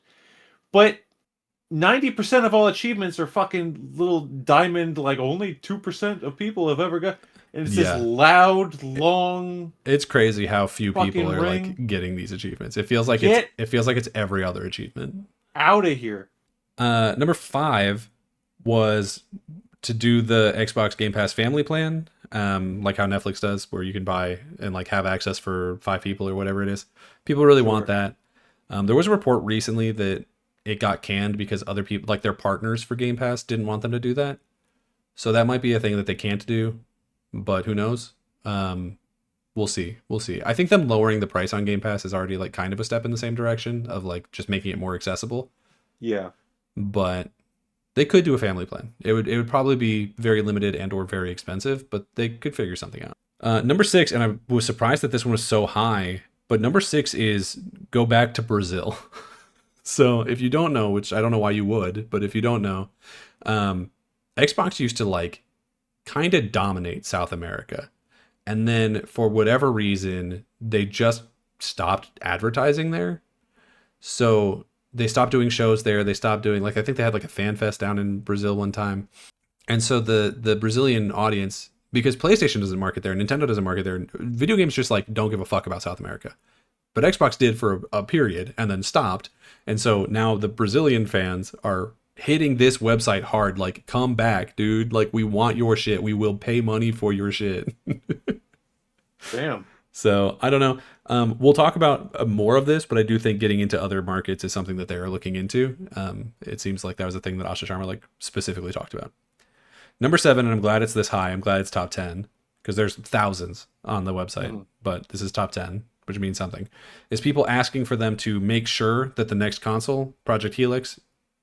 Speaker 2: But 90% of all achievements are fucking little diamond, like only 2% of people have ever got. And it's this loud, long.
Speaker 1: It's crazy how few people are like getting these achievements. It feels like it's every other achievement.
Speaker 2: Out of here.
Speaker 1: Number 5 was to do the Xbox Game Pass family plan, like how Netflix does, where you can buy and like have access for 5 people or whatever it is. People really want that. There was a report recently that it got canned because other people, like their partners for Game Pass, didn't want them to do that. So that might be a thing that they can't do, but who knows? We'll see. I think them lowering the price on Game Pass is already like kind of a step in the same direction of like just making it more accessible.
Speaker 2: Yeah.
Speaker 1: But they could do a family plan. It would probably be very limited and or very expensive, but they could figure something out. Number 6, and I was surprised that this one was so high, but number 6 is go back to Brazil. So if you don't know, which I don't know why you would, but if you don't know, Xbox used to like kind of dominate South America. And then for whatever reason, they just stopped advertising there. So they stopped doing shows there. They stopped doing like I think they had like a fan fest down in Brazil one time. And so the Brazilian audience, because PlayStation doesn't market there, Nintendo doesn't market there, video games just like don't give a fuck about South America. But Xbox did for a period and then stopped. And so now the Brazilian fans are hitting this website hard, like, come back, dude. Like, we want your shit. We will pay money for your shit.
Speaker 2: Damn.
Speaker 1: So I don't know. We'll talk about more of this, but I do think getting into other markets is something that they are looking into. It seems like that was a thing that Asha Sharma like specifically talked about. Number 7, and I'm glad it's this high. I'm glad it's top 10 because there's thousands on the website, but this is top 10, which means something. Is people asking for them to make sure that the next console, Project Helix,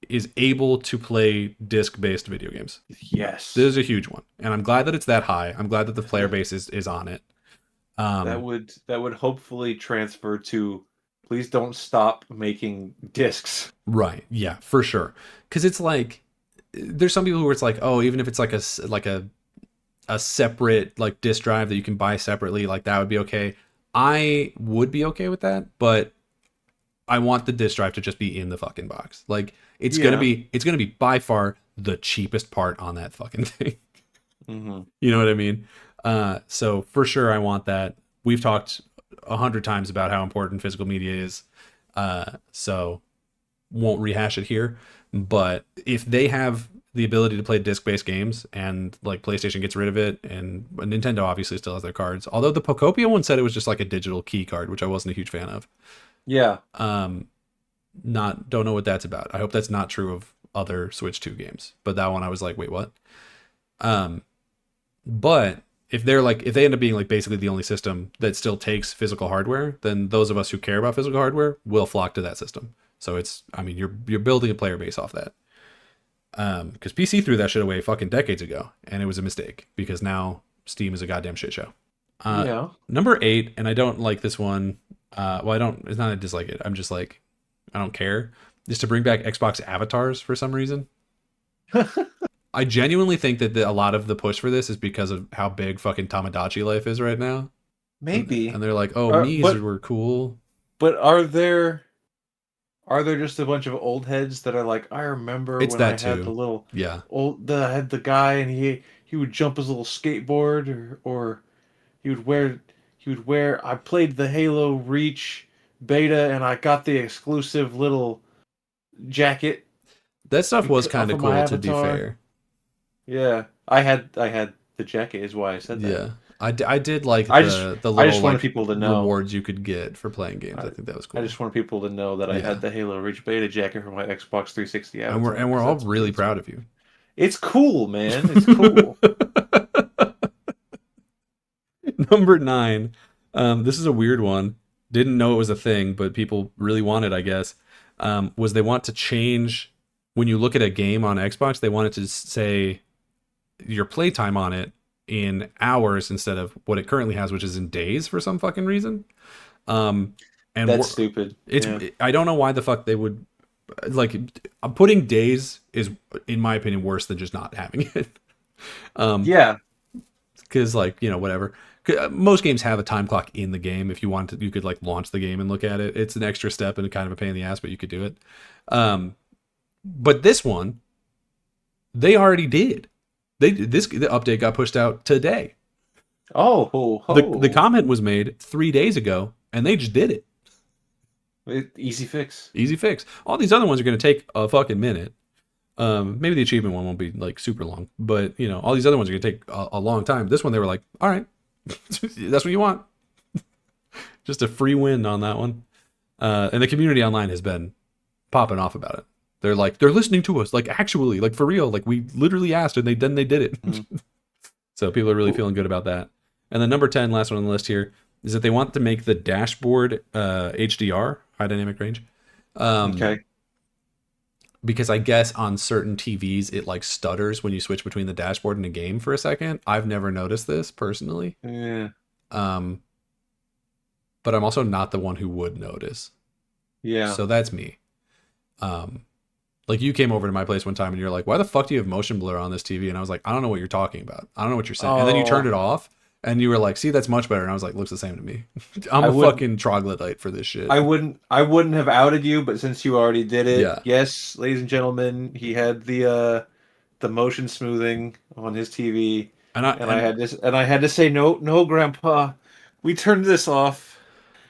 Speaker 1: is able to play disc-based video games.
Speaker 2: Yes.
Speaker 1: This is a huge one, and I'm glad that it's that high. I'm glad that the player base is on it.
Speaker 2: That would hopefully transfer to please don't stop making discs.
Speaker 1: Right. Yeah, for sure. Because it's like there's some people who it's like, oh, even if it's like a separate like disc drive that you can buy separately, like that would be okay. I would be okay with that, but I want the disc drive to just be in the fucking box. Like it's gonna be by far the cheapest part on that fucking thing.
Speaker 2: Mm-hmm.
Speaker 1: You know what I mean? So for sure, I want that. We've talked 100 times about how important physical media is. So won't rehash it here. But if they have the ability to play disc-based games and like PlayStation gets rid of it, and Nintendo obviously still has their cards. Although the Pokopia one said it was just like a digital key card, which I wasn't a huge fan of.
Speaker 2: Yeah.
Speaker 1: Don't know what that's about. I hope that's not true of other Switch 2 games. But that one I was like, wait, what? But if they end up being like basically the only system that still takes physical hardware, then those of us who care about physical hardware will flock to that system. So you're building a player base off that. Because PC threw that shit away fucking decades ago, and it was a mistake because now Steam is a goddamn shit show.
Speaker 2: Yeah.
Speaker 1: Number 8, and I don't like this one. It's not I dislike it. I'm just like, I don't care. Is to bring back Xbox avatars for some reason. I genuinely think that a lot of the push for this is because of how big fucking Tamagotchi life is right now.
Speaker 2: Maybe.
Speaker 1: And they're like, oh, were cool.
Speaker 2: But are there just a bunch of old heads that are like, I remember
Speaker 1: it's
Speaker 2: when I
Speaker 1: that
Speaker 2: had
Speaker 1: too.
Speaker 2: the little
Speaker 1: Yeah.
Speaker 2: I had the guy and he would jump his little skateboard or he would wear I played the Halo Reach beta and I got the exclusive little jacket.
Speaker 1: That stuff was kind of cool, to be fair.
Speaker 2: Yeah, I had the jacket is why I said that.
Speaker 1: Yeah, I did like the little
Speaker 2: I just wanted
Speaker 1: like,
Speaker 2: people to know
Speaker 1: rewards you could get for playing games. I think that was cool.
Speaker 2: I just want people to know that I had the Halo Reach beta jacket for my Xbox 360 avatar.
Speaker 1: And we're all really proud of you.
Speaker 2: It's cool, man. It's cool.
Speaker 1: Number 9. This is a weird one. Didn't know it was a thing, but people really want it, I guess. Was they want to change when you look at a game on Xbox, they wanted to say your playtime on it in hours instead of what it currently has, which is in days for some fucking reason. And
Speaker 2: that's stupid.
Speaker 1: I don't know why the fuck they would like putting days is, in my opinion, worse than just not having it.
Speaker 2: Yeah,
Speaker 1: because like whatever. Most games have a time clock in the game. If you want to, you could like launch the game and look at it. It's an extra step and kind of a pain in the ass, but you could do it. But this one, they already did. The update got pushed out today. The comment was made 3 days ago, and they just did it.
Speaker 2: Easy fix.
Speaker 1: Easy fix. All these other ones are going to take a fucking minute. Maybe the achievement one won't be like super long, but all these other ones are going to take a long time. This one, they were like, all right, that's what you want. Just a free win on that one. And the community online has been popping off about it. They're like, they're listening to us, like actually, like for real, like we literally asked and they did it. Mm-hmm. So people are really feeling good about that. And then number 10, last one on the list here, is that they want to make the dashboard HDR, high dynamic range.
Speaker 2: Okay.
Speaker 1: Because I guess on certain TVs it like stutters when you switch between the dashboard and a game for a second. I've never noticed this personally.
Speaker 2: Yeah.
Speaker 1: But I'm also not the one who would notice.
Speaker 2: Yeah.
Speaker 1: So that's me. Like you came over to my place one time and you're like, why the fuck do you have motion blur on this TV? And I was like, I don't know what you're talking about. I don't know what you're saying. And then you turned
Speaker 2: Oh,
Speaker 1: it off and you were like, see, that's much better. And I was like, looks the same to me. I'm
Speaker 2: I
Speaker 1: a
Speaker 2: would
Speaker 1: fucking troglodyte for this shit.
Speaker 2: I wouldn't have outed you, but since you already did it,
Speaker 1: Yeah.
Speaker 2: yes, ladies and gentlemen, he had the motion smoothing on his TV,
Speaker 1: And I
Speaker 2: and I had to say no, no, Grandpa, we turned this off.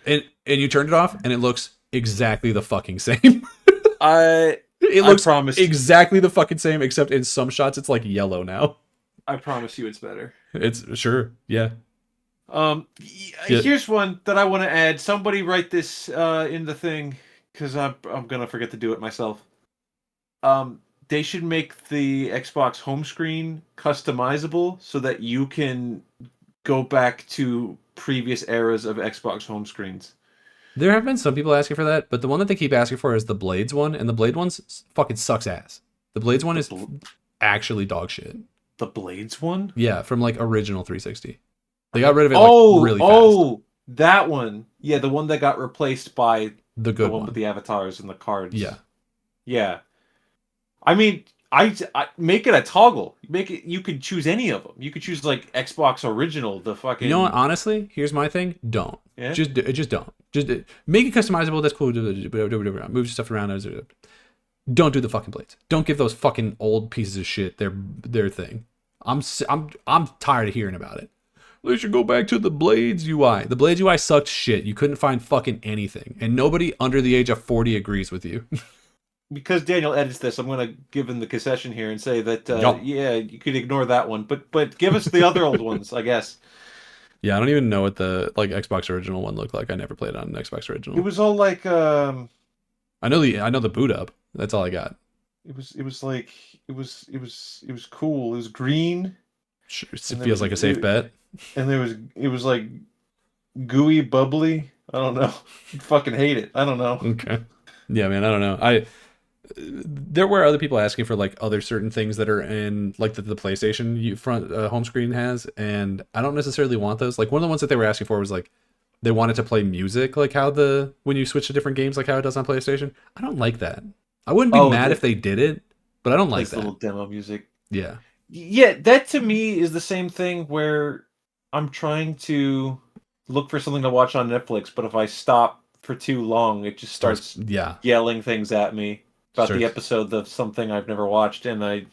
Speaker 1: and you turned it off and it looks exactly the fucking same.
Speaker 2: I
Speaker 1: It
Speaker 2: I
Speaker 1: looks
Speaker 2: promise
Speaker 1: exactly the fucking same, except in some shots it's like yellow now.
Speaker 2: I promise you it's better.
Speaker 1: It's sure, yeah. Yeah.
Speaker 2: Here's one that I want to add. Somebody write this in the thing because I'm gonna forget to do it myself. They should make the Xbox home screen customizable so that you can go back to previous eras of Xbox home screens.
Speaker 1: There have been some people asking for that, but the one that they keep asking for is the Blades one, and the Blade one's fucking sucks ass. The Blades one
Speaker 2: The
Speaker 1: is
Speaker 2: bl-
Speaker 1: actually dog shit.
Speaker 2: the Blades one?
Speaker 1: Yeah, from like original 360. They got rid of it like
Speaker 2: Oh,
Speaker 1: really fast.
Speaker 2: oh, that one. Yeah, the one that got replaced by
Speaker 1: The
Speaker 2: the
Speaker 1: good
Speaker 2: one with
Speaker 1: one.
Speaker 2: the avatars and the cards.
Speaker 1: Yeah.
Speaker 2: Yeah. I mean, I make it a toggle. Make it. You could choose any of them. You could choose like Xbox original, the fucking.
Speaker 1: You know what? Honestly, here's my thing. Don't.
Speaker 2: Yeah.
Speaker 1: Just don't. Make it customizable. That's cool. Move stuff around. Don't do the fucking blades. Don't give those fucking old pieces of shit their thing. I'm tired of hearing about it. They should go back to the Blades UI. The Blades UI sucked shit. You couldn't find fucking anything, and nobody under the age of 40 agrees with you.
Speaker 2: Because Daniel edits this, I'm gonna give him the concession here and say that
Speaker 1: Yup.
Speaker 2: yeah, you could ignore that one, but give us the other old ones, I guess.
Speaker 1: Yeah, I don't even know what the like Xbox original one looked like. I never played on an Xbox
Speaker 2: It
Speaker 1: original.
Speaker 2: was all like
Speaker 1: I know the boot up. That's all I got.
Speaker 2: it was like it was cool. It was green,
Speaker 1: Sure, it
Speaker 2: and there
Speaker 1: feels
Speaker 2: was
Speaker 1: like a safe bet.
Speaker 2: and it was like gooey, bubbly. I don't know. Fucking hate it. I don't know.
Speaker 1: Okay. Yeah, man. I don't know. There were other people asking for like other certain things that are in like the PlayStation front home screen has, and I don't necessarily want those. Like one of the ones that they were asking for was like they wanted to play music like how when you switch to different games like how it does on PlayStation. I don't like that. I wouldn't be mad if they did it, but I don't like
Speaker 2: Plays
Speaker 1: that.
Speaker 2: little demo music.
Speaker 1: Yeah.
Speaker 2: Yeah, that to me is the same thing where I'm trying to look for something to watch on Netflix, but if I stop for too long, it just starts
Speaker 1: Yeah.
Speaker 2: yelling things at me about
Speaker 1: Sure.
Speaker 2: the episode of something I've never watched, and I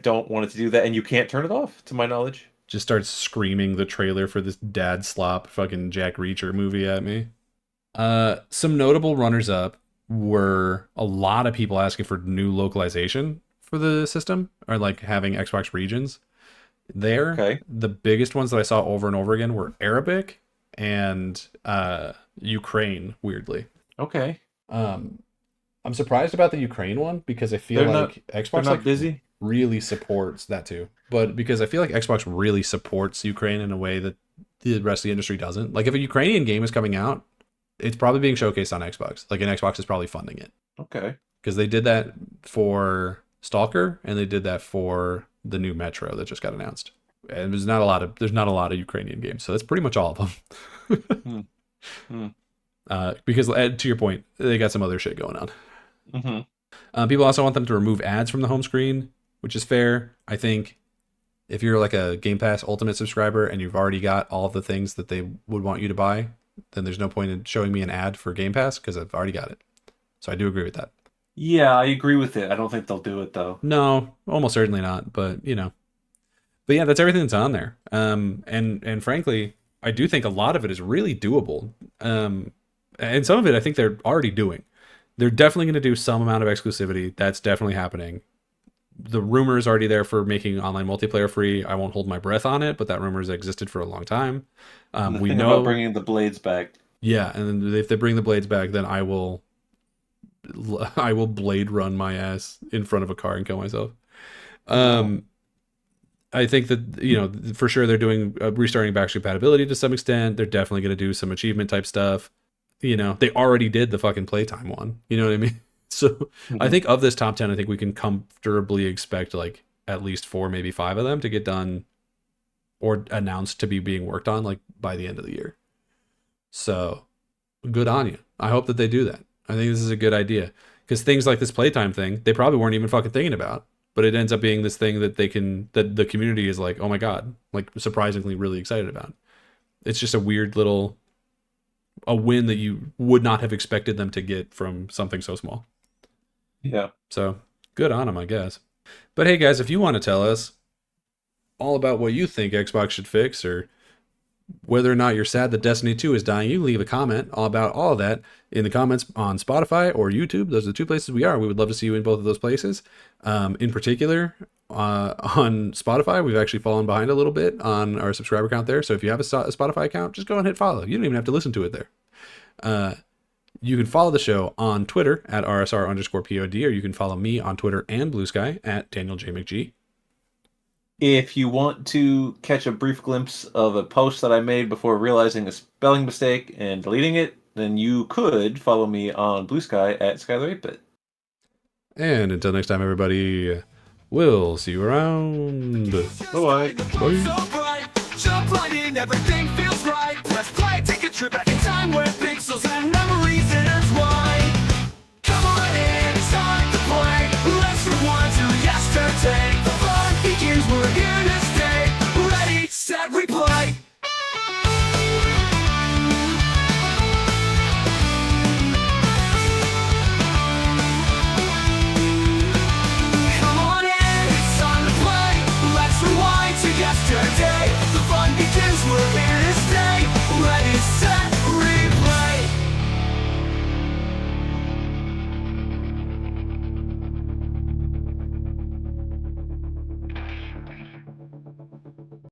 Speaker 2: don't want it to do that, and you can't turn it off, to my knowledge.
Speaker 1: Just starts screaming the trailer for this dad slop fucking Jack Reacher movie at me. Some notable runners up were a lot of people asking for new localization for the system or like having Xbox regions there.
Speaker 2: Okay.
Speaker 1: The biggest ones that I saw over and over again were Arabic and Ukraine, weirdly.
Speaker 2: Okay.
Speaker 1: I'm surprised about the Ukraine one because I feel
Speaker 2: They're
Speaker 1: like
Speaker 2: they're
Speaker 1: Xbox
Speaker 2: not
Speaker 1: like
Speaker 2: busy.
Speaker 1: really supports that too. But because I feel like Xbox really supports Ukraine in a way that the rest of the industry doesn't. Like if a Ukrainian game is coming out, it's probably being showcased on Xbox. Like an Xbox is probably funding it.
Speaker 2: Okay.
Speaker 1: Because they did that for Stalker and they did that for the new Metro that just got announced. And there's not a lot of Ukrainian games. So that's pretty much all of them. Because to your point, they got some other shit going on. People also want them to remove ads from the home screen, which is fair. I think if you're like a Game Pass Ultimate subscriber and you've already got all of the things that they would want you to buy, then there's no point in showing me an ad for Game Pass because I've already got it. So I do agree with that.
Speaker 2: Yeah, I agree with it. I don't think they'll do it though.
Speaker 1: No, almost certainly not. But but yeah, that's everything that's on there. And frankly, I do think a lot of it is really doable. And some of it I think they're already doing. They're definitely going to do some amount of exclusivity. That's definitely happening. The rumor is already there for making online multiplayer free. I won't hold my breath on it, but that rumor has existed for a long time. We know
Speaker 2: about bringing the blades back.
Speaker 1: Yeah, and if they bring the blades back, then I will blade run my ass in front of a car and kill myself. I think that for sure they're doing restarting backwards compatibility to some extent. They're definitely going to do some achievement type stuff. They already did the fucking playtime one. You know what I mean? So I think of this top 10, I think we can comfortably expect like at least 4, maybe 5 of them to get done or announced to be being worked on like by the end of the year. So good on you. I hope that they do that. I think this is a good idea Because things like this playtime thing, they probably weren't even fucking thinking about. But it ends up being this thing that that the community is like, oh my God, like surprisingly really excited about. It's just a weird little, a win that you would not have expected them to get from something so small.
Speaker 2: Yeah.
Speaker 1: So good on them, I guess. But hey guys, if you want to tell us all about what you think Xbox should fix, or whether or not you're sad that Destiny 2 is dying, you can leave a comment all about all of that in the comments on Spotify or YouTube. Those are the two places we are. We would love to see you in both of those places. In particular, on Spotify, we've actually fallen behind a little bit on our subscriber count there. So if you have a Spotify account, just go and hit follow. You don't even have to listen to it there. You can follow the show on Twitter at rsr_pod, or you can follow me on Twitter and Blue Sky at Daniel J. McG.
Speaker 2: If you want to catch a brief glimpse of a post that I made before realizing a spelling mistake and deleting it, then you could follow me on Blue Sky at Skyler 8-bit.
Speaker 1: And until next time, everybody, we'll see you around.
Speaker 2: Bye-bye.
Speaker 1: Bye.
Speaker 3: Jump right in, everything feels right. Press play, take a trip back in time where pixels and memories intertwine. Come on in, it's time to play. Let's rewind to yesterday. The fun begins, we're here to stay. Ready, set, replay. Come on in, it's time to play. Let's rewind to yesterday. The fun begins, we're